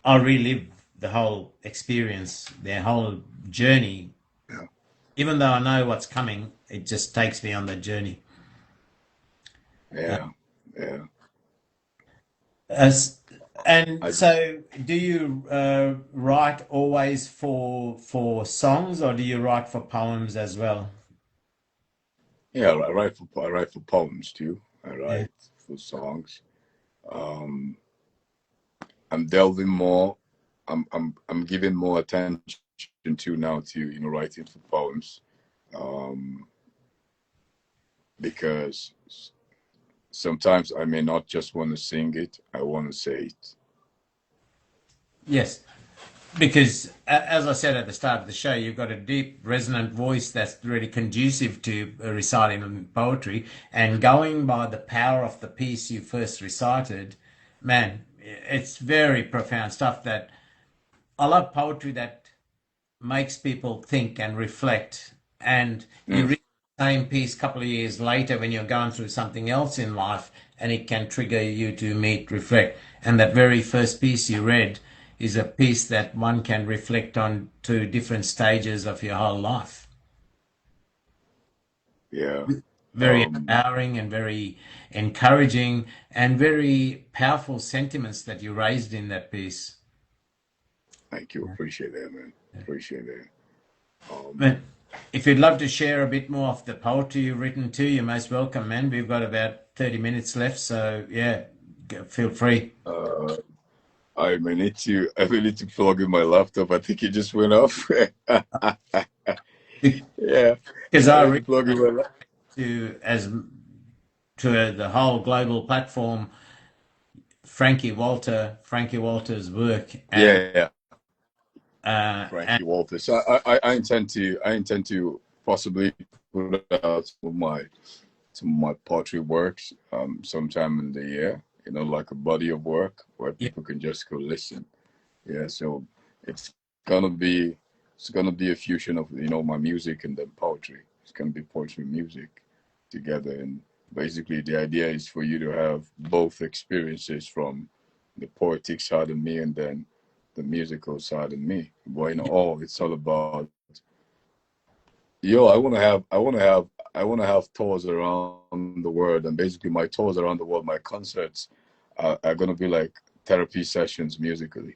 I relive the whole experience, their whole journey. Yeah, Even though I know what's coming, it just takes me on the journey. Uh, yeah, yeah. as and I so, do you write always for songs, or do you write for poems as well? yeah, I write for poems too. I Yeah. write for songs. Um, I'm delving more. I'm giving more attention to now to writing for poems. Um, because sometimes I may not just want to sing it. I want to say it. Yes, because as I said at the start of the show, you've got a deep, resonant voice that's really conducive to reciting poetry. And going by the power of the piece you first recited, man, it's very profound stuff. That I love poetry that makes people think and reflect. And you Mm, read the same piece a couple of years later when you're going through something else in life, and it can trigger you to meet, reflect. And that very first piece you read is a piece that one can reflect on to different stages of your whole life. yeah. Very Um, empowering and very encouraging and very powerful sentiments that you raised in that piece. Thank you. Appreciate that, man. Appreciate that. But if you'd love to share a bit more of the poetry you've written too, you're most welcome, man. We've got about 30 minutes left, so yeah, feel free. Uh, I may need to plug in my laptop. I think it just went off. Yeah, Because I I need read to plug in my laptop. to as to the whole global platform, Frankie Walter's work, Yeah, yeah. and Frankie Walter. So I intend to possibly put out some of my poetry works sometime in the year. Like a body of work where yeah, people can just go listen. Yeah, so it's gonna be it's gonna be a fusion of my music and then poetry. It's gonna be poetry and music together, and basically the idea is for you to have both experiences from the poetic side of me and then the musical side of me. But all it's all about. Yo, I wanna have tours around the world, and basically my tours around the world, my concerts are gonna be like therapy sessions musically.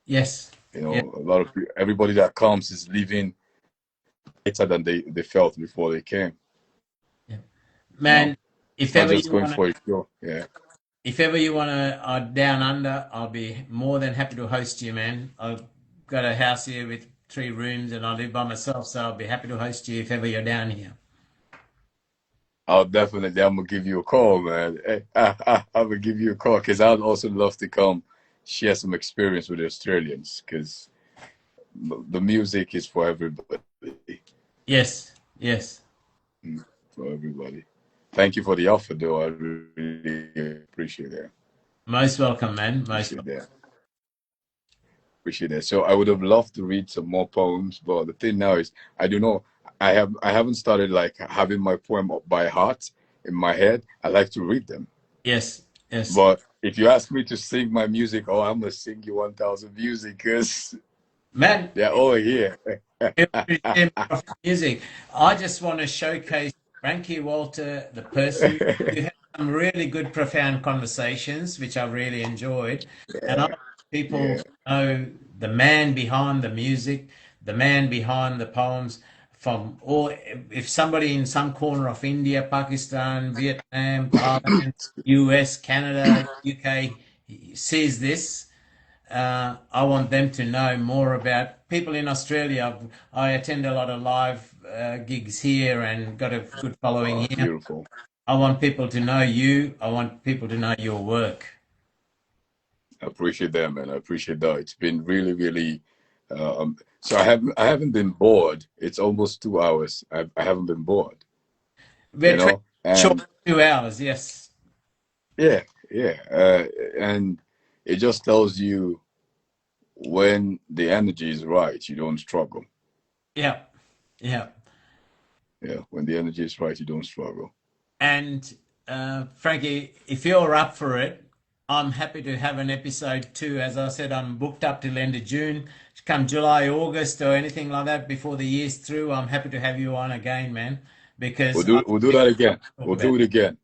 yes, yeah, A lot of people, everybody that comes is leaving better than they felt before they came. yeah. You know, Man. it's If not ever just you going want to for a show. Yeah. If ever you want to down under, I'll be more than happy to host you, man. I've got a house here with 3 rooms and I live by myself, so I'll be happy to host you if ever you're down here. I'll definitely. I'm gonna give you a call, man. Hey, I'm gonna give you a call because I'd also love to come share some experience with the Australians because the music is for everybody. Yes, yes. Mm, for everybody. Thank you for the offer, though. I really appreciate that. Most welcome, man. Most Appreciate welcome. that. Appreciate that. So I would have loved to read some more poems, but the thing now is I do know I haven't started like having my poem up by heart in my head. I like to read them. Yes, yes. But if you ask me to sing my music, oh, I'm gonna sing you 1,000 music because Man, they're all here. feel free to share more of your music. I just want to showcase Frankie Walter, the person. You had some really good, profound conversations, which I really enjoyed. And I Yeah, want people yeah, to know the man behind the music, the man behind the poems. From or if somebody in some corner of India, Pakistan, Vietnam, Thailand, US, Canada, UK sees this, I want them to know more about people in Australia. I attend a lot of live gigs here and got a good following here. beautiful. I want people to know you. I want people to know your work. I appreciate that, man. I appreciate that. It's been really, really. So I haven't been bored. It's almost 2 hours. I haven't been bored, We're trying short and 2 hours. Yes. yeah, yeah, and it just tells you when the energy is right, you don't struggle. Yeah. Yeah. Yeah, when the energy is right, you don't struggle. And Frankie, if you're up for it, I'm happy to have an episode too. As I said, I'm booked up till end of June. Come July, August, or anything like that before the year's through, I'm happy to have you on again, man, because I We'll do that again. talk We'll about do it it. again.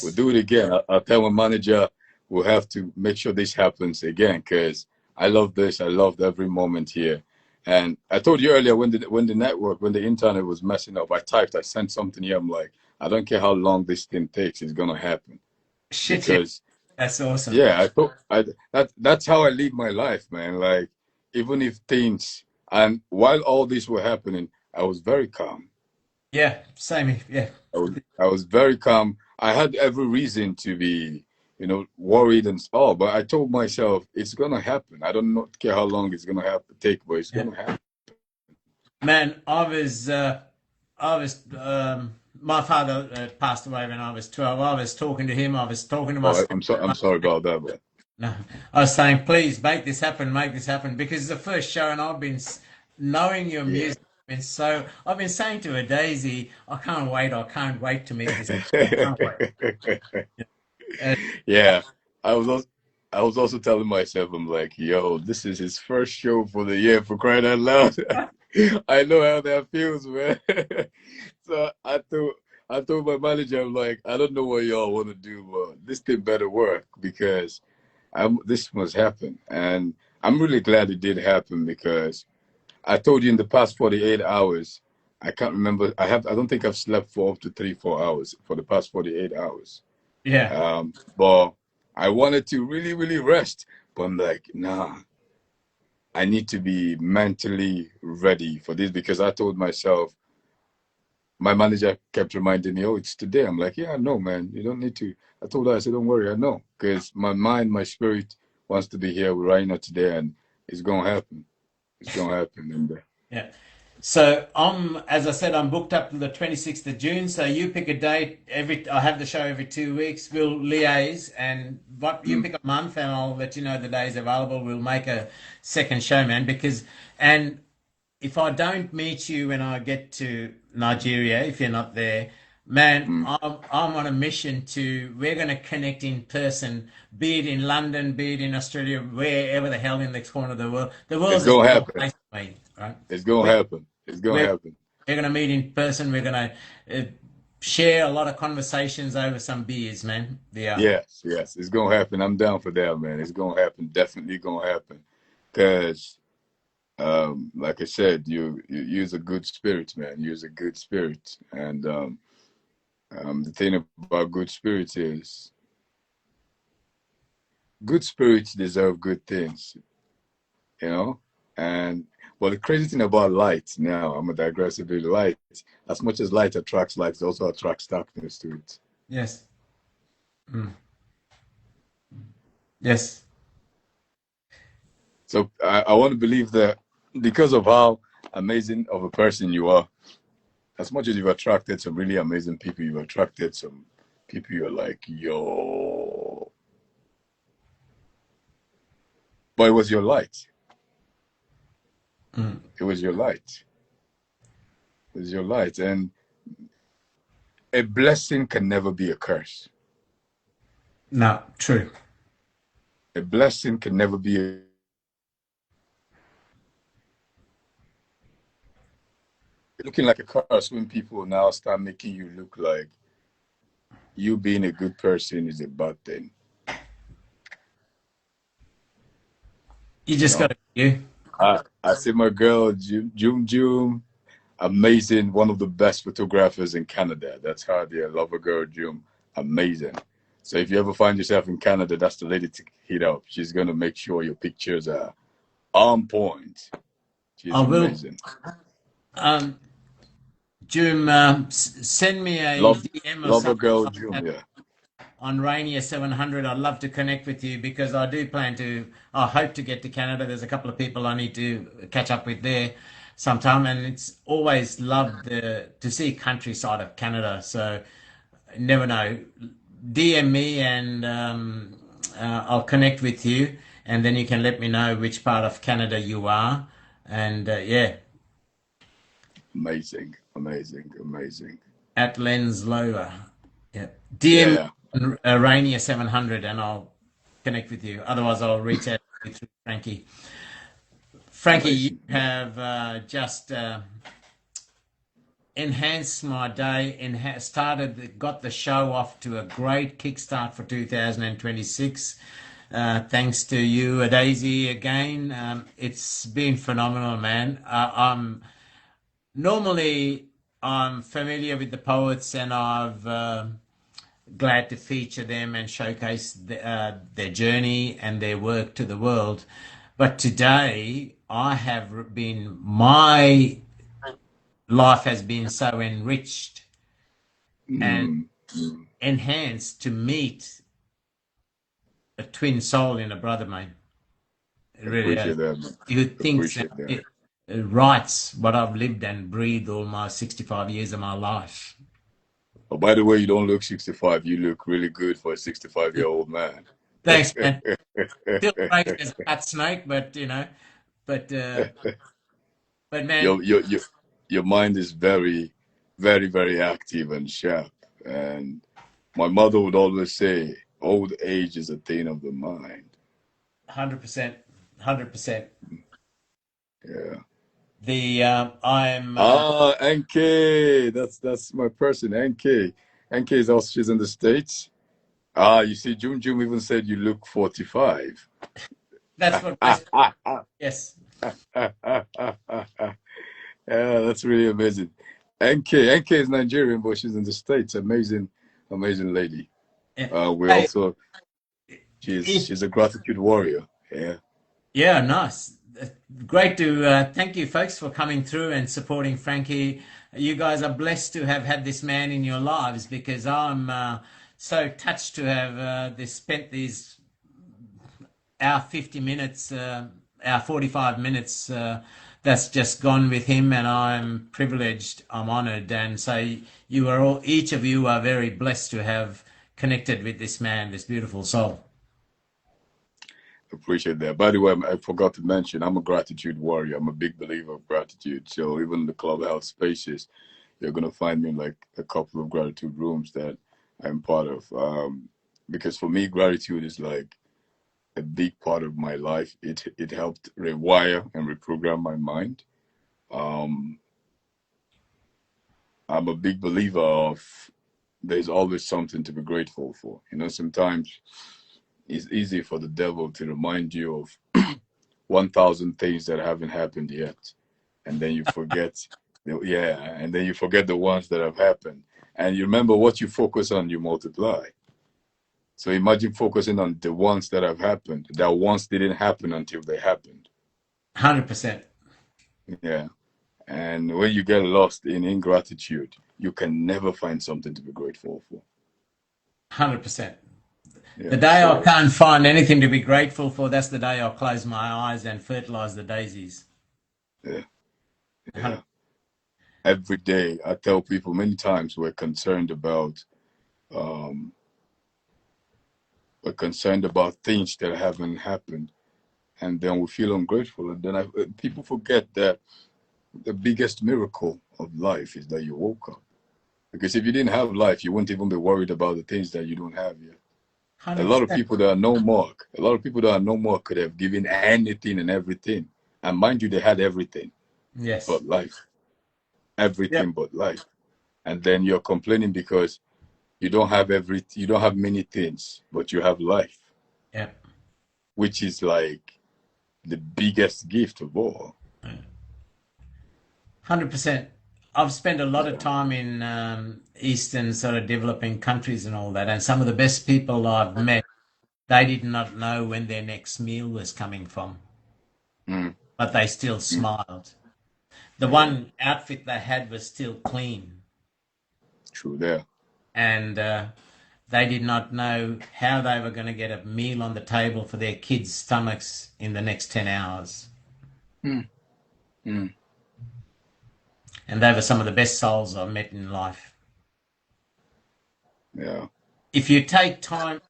We'll Yes, do it again. I'll tell my manager we'll have to make sure this happens again because I love this. I loved every moment here. And I told you earlier when the network, when the internet was messing up, I sent something here. I'm like, I don't care how long this thing takes, it's gonna happen. shit, yeah, Because that's awesome. yeah, that's how I live my life, man. Like even if things and while all this were happening, I was very calm. Yeah, same. Yeah, I was very calm. I had every reason to be, worried and all, but I told myself it's gonna happen. I don't not care how long it's gonna have to take, but it's yeah. gonna happen. Man, my father passed away when I was 12. I was talking to him. I was talking to Oh, myself. I'm sorry about that, but No, I was saying, please make this happen, because it's the first show, and I've been knowing your yeah. music. I've been saying to her, Daisy, I can't wait to meet this. I can't wait. Uh, Yeah, I was also I was also telling myself, I'm like, yo, this is his first show for the year for crying out loud. I know how that feels, man. So I told my manager, I'm like, I don't know what y'all want to do, but this thing better work because this must happen. And I'm really glad it did happen because I told you in the past 48 hours, I can't remember. I don't think I've slept for up to 3, 4 hours for the past 48 hours. yeah, But I wanted to really, really rest. But I'm like, nah, I need to be mentally ready for this because I told myself, my manager kept reminding me, oh, it's today. I'm like, yeah, I know, man. You don't need to. I told her, I said, don't worry, I know. Because my mind, my spirit wants to be here right now today and it's going to happen. It's going to happen. And yeah. So as I said, I'm booked up to the 26th of June. So you pick a date. I have the show every 2 weeks. We'll liaise, and what you mm, pick a month, and I'll let you know the days available. We'll make a second show, man. And if I don't meet you when I get to Nigeria, if you're not there, man, mm. I'm on a mission we're going to connect in person, be it in London, be it in Australia, wherever the hell in the corner of the world. The It's world's a going to small happen. place for me, right? It's going We're, to happen. It's going to we're, happen. we're going to meet in person. We're going to share a lot of conversations over some beers, man. Yeah. Yes, yes. It's going to happen. I'm down for that, man. It's going to happen. Definitely going to happen. Because like I said, you use a good spirit, man. Use a good spirit, and the thing about good spirits is good spirits deserve good things, you know. And well, the crazy thing about light now, I'm gonna digress a bit. Light, as much as light attracts light, it also attracts darkness to it. Yes. Mm. Yes. So I want to believe that because of how amazing of a person you are, as much as you've attracted some really amazing people, you've attracted some people you're like, yo, but it was your light. Mm. It was your light. It was your light. And a blessing can never be a curse. No, true. A blessing can never be looking like a curse when people now start making you look like you being a good person is a bad thing. You You just got know? to be you. I see my girl Jum, amazing, one of the best photographers in Canada. That's her there. Love a girl, Jum. Amazing. So if you ever find yourself in Canada, that's the lady to hit up. She's gonna make sure your pictures are on point. I She's will. amazing. Um, Jim, send me a Love DM or love a something girl, like Jum, that yeah. on Rainier 700. I'd love to connect with you, because I do plan to. I hope to get to Canada. There's a couple of people I need to catch up with there sometime, and it's always loved to see countryside of Canada. So never know. DM me, and I'll connect with you, and then you can let me know which part of Canada you are, and yeah, Amazing, amazing, amazing. at Lens Lower. Yeah. DM Yeah, Rainier 700, and I'll connect with you. Otherwise, I'll reach out to you through Frankie. Frankie, you Amazing. have just enhanced my day, got the show off to a great kickstart for 2026. Thanks to you, Daisy, again. It's been phenomenal, man. Normally I'm familiar with the poets, and I've glad to feature them and showcase their journey and their work to the world. But today, my life has been so enriched and Mm, mm. enhanced to meet a twin soul in a brother, mate. It really is. Appreciate that, man. Who thinks and Appreciate that. it writes what I've lived and breathed all my 65 years of my life. Oh, by the way, you don't look 65. You look really good for a 65-year-old man. Thanks, man. Still crazy as a fat snake, but but uh, but man, Your mind is very, very, very active and sharp. And my mother would always say, old age is a thing of the mind. 100%, 100%. Yeah. The I'm Ah, NK. That's my person, NK. NK is also she's in the States. Ah, you see, Jum Jum even said you look 45. That's what my yes, Yeah, that's really amazing. NK is Nigerian, but she's in the States. Amazing, amazing lady. yeah. We Hey, also if she's a gratitude warrior. Yeah, yeah, nice. Great to thank you, folks, for coming through and supporting Frankie. You guys are blessed to have had this man in your lives, because I'm so touched to have spent these our 50 minutes, our 45 minutes that's just gone with him, and I'm privileged, I'm honored, and so you are all, each of you are very blessed to have connected with this man, this beautiful soul. appreciate that. By the way, I forgot to mention, I'm a gratitude warrior. I'm a big believer of gratitude. So even the clubhouse spaces, you're gonna find me in like a couple of gratitude rooms that I'm part of. Because for me, gratitude is like a big part of my life. It helped rewire and reprogram my mind. Um, I'm a big believer of there's always something to be grateful for. You know, sometimes it's easy for the devil to remind you of 1,000 things that haven't happened yet, and then you forget. Yeah, and then you forget the ones that have happened, and you remember what you focus on, you multiply. So imagine focusing on the ones that have happened that once didn't happen until they happened. 100%. Yeah. And when you get lost in ingratitude, you can never find something to be grateful for. 100%. The Yeah. day I So, can't find anything to be grateful for, that's the day I'll close my eyes and fertilize the daisies. yeah, yeah. 100. Every day, I tell people many times um, we're concerned about things that haven't happened, and then we feel ungrateful. And then people forget that the biggest miracle of life is that you woke up. Because if you didn't have life, you wouldn't even be worried about the things that you don't have yet. A lot of 100%. people that are no more, a lot of people that are no more could have given anything and everything. And mind you, they had everything Yes. but life, Yep. everything but life. And then you're complaining because you don't have many things, but you have life, Yep. which is like the biggest gift of all. 100%. I've spent a lot of Yeah. time in Eastern sort of developing countries and all that, and some of the best people I've met, they did not know when their next meal was coming from, Mm, but they still mm, smiled. The yeah, one outfit they had was still clean, true there. and they did not know how they were going to get a meal on the table for their kids' stomachs in the next 10 hours. Mm, mm, And they were some of the best souls I've met in life. yeah. If you take time,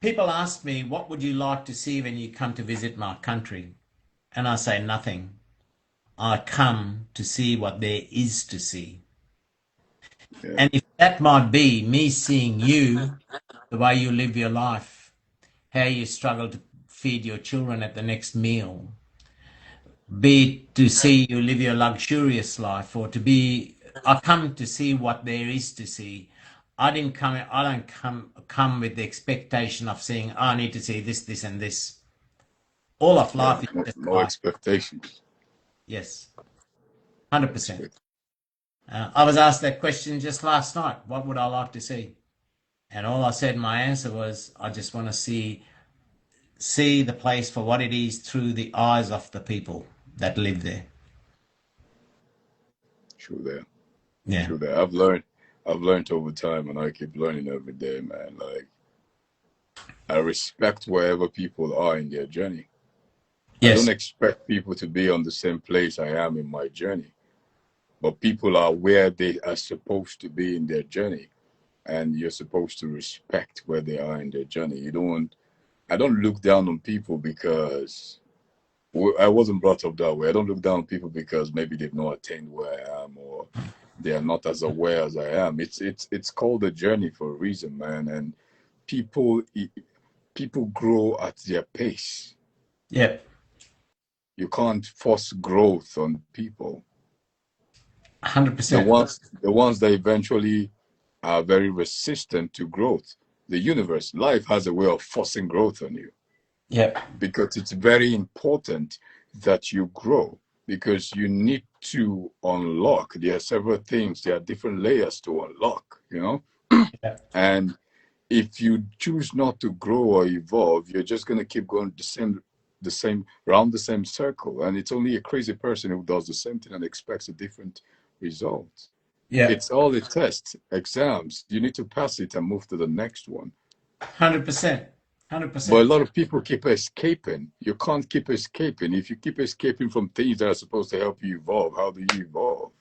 people ask me, what would you like to see when you come to visit my country? And I say, nothing. I come to see what there is to see. Yeah. And if that might be me seeing you, the way you live your life, how you struggle to feed your children at the next meal, be it to see you live your luxurious life, or to be, I come to see what there is to see. I don't come with the expectation of seeing, oh, I need to see this, this, and this. All of Yeah, life is no, just no life. expectations. Yes, No 100%. expect. I was asked that question just last night. What would I like to see? And all I said, my answer was, I just want to see the place for what it is through the eyes of the people that live there. True there. Yeah. True there. I've learned over time, and I keep learning every day, man. Like, I respect wherever people are in their journey. I don't Yes. expect people to be on the same place I am in my journey, but people are where they are supposed to be in their journey, and you're supposed to respect where they are in their journey. I don't look down on people because I wasn't brought up that way. I don't look down on people because maybe they've not attained where I am, or they are not as aware as I am. It's called a journey for a reason, man. And people people grow at their pace. Yep. You can't force growth on people. The 100%. ones that eventually are very resistant to growth. The universe, life has a way of forcing growth on you, Yep. because it's very important that you grow, because you need to unlock. There are several things, there are different layers to unlock, you know? Yep. And if you choose not to grow or evolve, you're just going to keep going the same round the same circle. And it's only a crazy person who does the same thing and expects a different result. Yep. It's all a test, exams. You need to pass it and move to the next one. 100%. But a 100%. lot of people keep escaping. You can't keep escaping. If you keep escaping from things that are supposed to help you evolve, how do you evolve?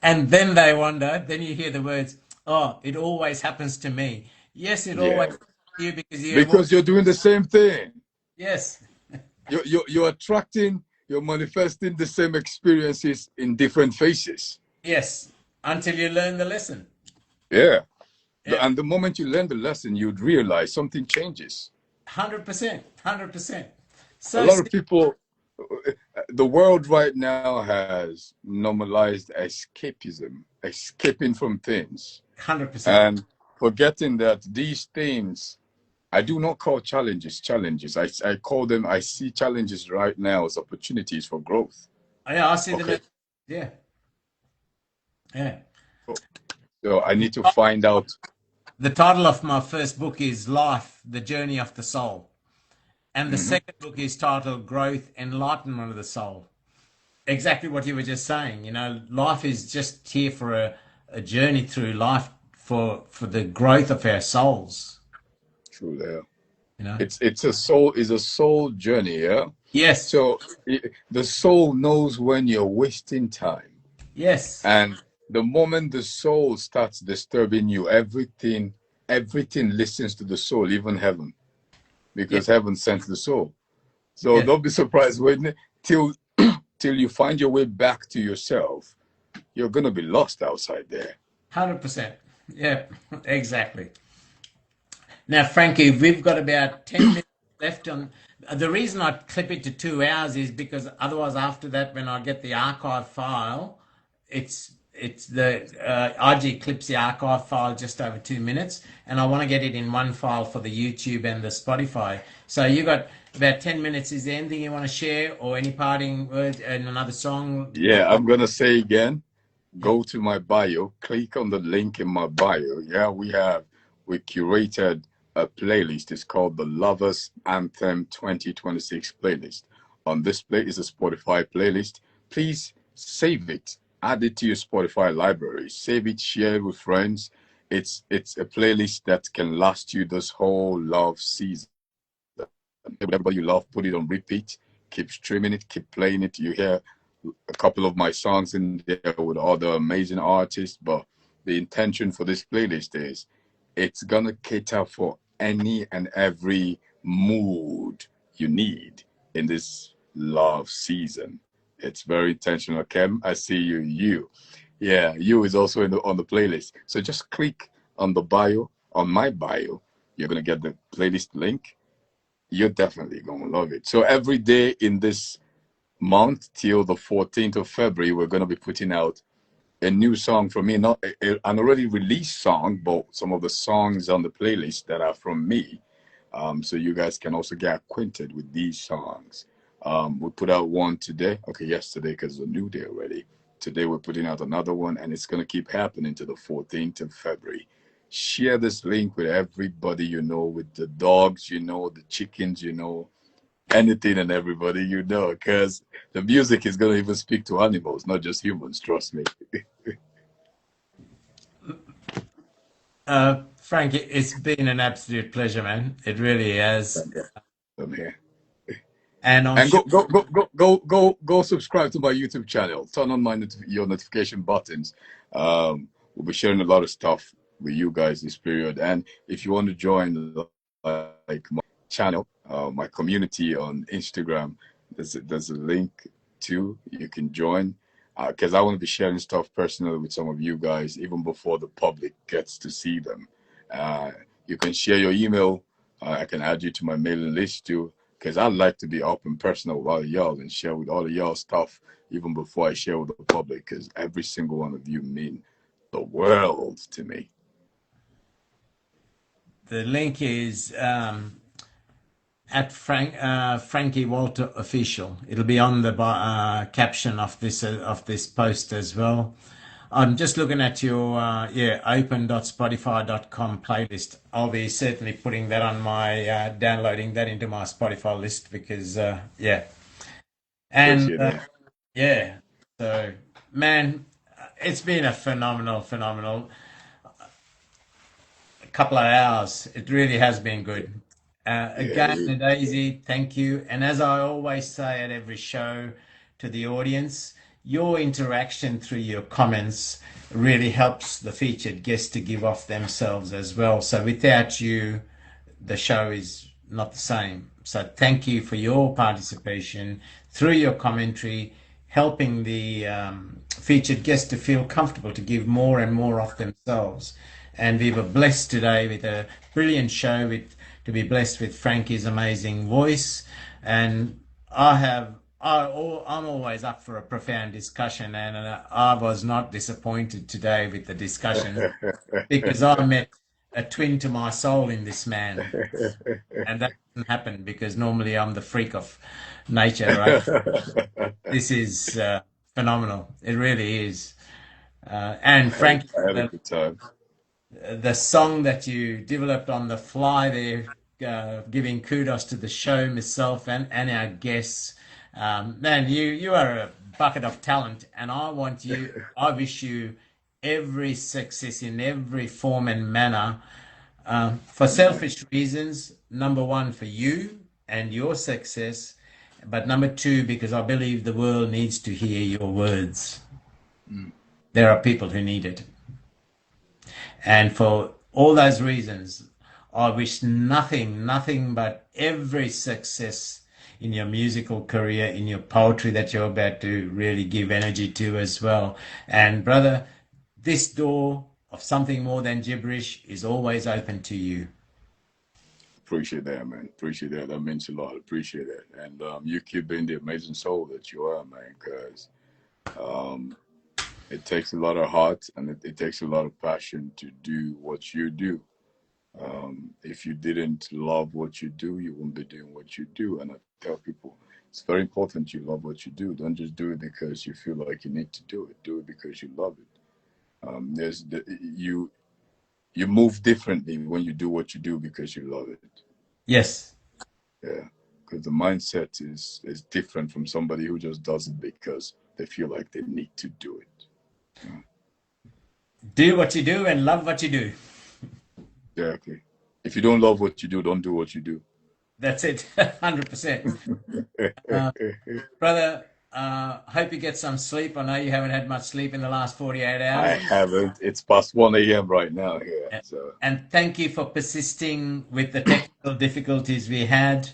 And then they wonder, then you hear the words, oh, it always happens to me. Yes, it always Yeah, happens to you because you have all, because you're doing the same thing. yes, You're attracting, you're manifesting the same experiences in different faces. yes, until you learn the lesson. Yeah. Yep. And the moment you learn the lesson, you'd realize something changes. 100%. 100%. A So, lot of people, the world right now has normalized escapism, escaping from things, 100%. and forgetting that these things, I do not call challenges. I call them, I see challenges right now as opportunities for growth. Yeah, I see them Okay. as, yeah, yeah. So I need to find out. The title of my first book is Life, The Journey of the Soul. And the Mhm. second book is titled Growth, Enlightenment of the Soul. Exactly what you were just saying. You know, life is just here for a journey through life for the growth of our souls. True there. You know? It's a soul journey, yeah. Yes, So the soul knows when you're wasting time. yes, And the moment the soul starts disturbing you, everything listens to the soul, even heaven, yes, because heaven sent the soul. So yes, don't be surprised when till till you find your way back to yourself, you're gonna be lost outside there. 100%. Yeah, exactly. Now, Frankie, we've got about 10 minutes left on. The reason I clip it to 2 hours is because otherwise, after that, when I get the archive file, it's the IG clips the archive file just over 2 minutes, and I want to get it in one file for the YouTube and the Spotify. So you got about 10 minutes. Is there anything you want to share, or any parting words and another song? Yeah, I'm gonna say again, Yeah, go to my bio, click on the link in my bio. Yeah, we curated a playlist. It's called the Lovers Anthem 2026 playlist. On this play is a Spotify playlist. Please save it, add it to your Spotify library, save it, share it with friends. It's a playlist that can last you this whole love season. Everybody you love, put it on repeat, keep streaming it, keep playing it. You hear a couple of my songs in there with other amazing artists, but the intention for this playlist is it's gonna cater for any and every mood you need in this love season. It's very intentional. Kem, I see you. Yeah, you is also on the playlist. So just click on the bio, on my bio. You're gonna get the playlist link. you're definitely gonna love it. So every day in this month till the 14th of February, we're gonna be putting out a new song from me, not an already released song, but some of the songs on the playlist that are from me. So you guys can also get acquainted with these songs. We put out one today, okay, yesterday because it's a new day already. Today we're putting out another one, and it's gonna keep happening to the 14th of February. Share this link with everybody you know, with the dogs you know, the chickens you know, anything and everybody you know, because the music is gonna even speak to animals, not just humans. Trust me. Frank, it's been an absolute pleasure, man. It really has. I'm here. And I'm And sure go subscribe to my YouTube channel. Turn on your notification buttons. We'll be sharing a lot of stuff with you guys this period. And if you want to join like my channel, my community on Instagram, there's a link too. You can join because I want to be sharing stuff personally with some of you guys even before the public gets to see them. Uh, you can share your email. I can add you to my mailing list too because I like to be up and personal with all of y'all and share with all of y'all stuff even before I share with the public because every single one of you mean the world to me. the link is at Frankie Walter official. It'll be on the caption of this post as well. I'm just looking at your open.spotify.com playlist. I'll be certainly putting that on my downloading that into my Spotify list because and Appreciate that. yeah. So man, it's been a phenomenal couple of hours. It really has been good. Yeah, Again, Daisy, thank you. And as I always say at every show to the audience, your interaction through your comments really helps the featured guest to give off themselves as well. So without you, the show is not the same. So thank you for your participation through your commentary, helping the featured guest to feel comfortable to give more and more of themselves. And we were blessed today with a brilliant show to be blessed with Frankie's amazing voice. And I'm always up for a profound discussion, and I was not disappointed today with the discussion because I met a twin to my soul in this man. And that doesn't happen because normally I'm the freak of nature, right? This is phenomenal. It really is. And Frankie, I had a good time. the song that you developed on the fly there, giving kudos to the show, myself, and our guests. Man, you are a bucket of talent, and I wish you every success in every form and manner. For selfish reasons, number one, for you and your success, but number two, because I believe the world needs to hear your words. There are people who need it. And for all those reasons, I wish nothing but every success in your musical career, in your poetry that you're about to really give energy to as well. And brother, this door of something more than gibberish is always open to you. Appreciate that, man. Appreciate that. That means a lot. Appreciate that. And you keep being the amazing soul that you are, man, because um, it takes a lot of heart and it takes a lot of passion to do what you do. If you didn't love what you do, you wouldn't be doing what you do. And I tell people, it's very important you love what you do. Don't just do it because you feel like you need to do it. Do it because you love it. You move differently when you do what you do because you love it. Yes. Yeah, because the mindset is different from somebody who just does it because they feel like they need to do it. Yeah, Do what you do and love what you do. exactly. If you don't love what you do, don't do what you do. That's it. 100%. Brother, hope you get some sleep. I know you haven't had much sleep in the last 48 I hours. haven't. It's past 1 a.m. right now here. So And thank you for persisting with the technical difficulties we had.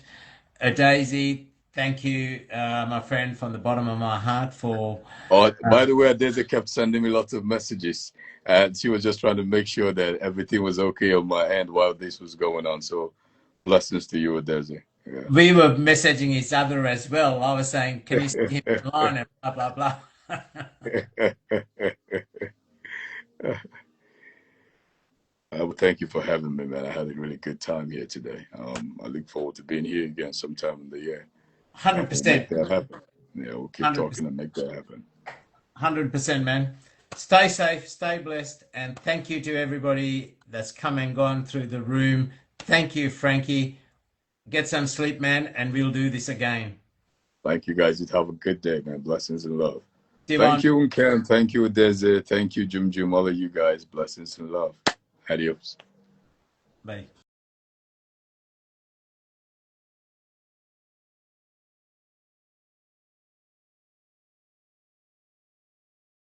Daisy, thank you, my friend, from the bottom of my heart for. by the way, Adeze kept sending me lots of messages, and she was just trying to make sure that everything was okay on my end while this was going on. So blessings to you, Adeze. Yeah. We were messaging each other as well. I was saying, can you see him online and blah, blah, blah. Well, thank you for having me, man. I had a really good time here today. I look forward to being here again sometime in the year. We'll make 100%. that happen. Yeah, we'll keep 100%. talking and make that happen. 100%, man. Stay safe, stay blessed, and thank you to everybody that's come and gone through the room. Thank you, Frankie. Get some sleep, man, and we'll do this again. Thank you, guys. You have a good day, man. Blessings and love. Thank Devon, you, Ken. Thank you, Desert. Thank you, Jum Jum. All of you guys. Blessings and love. Adios. bye.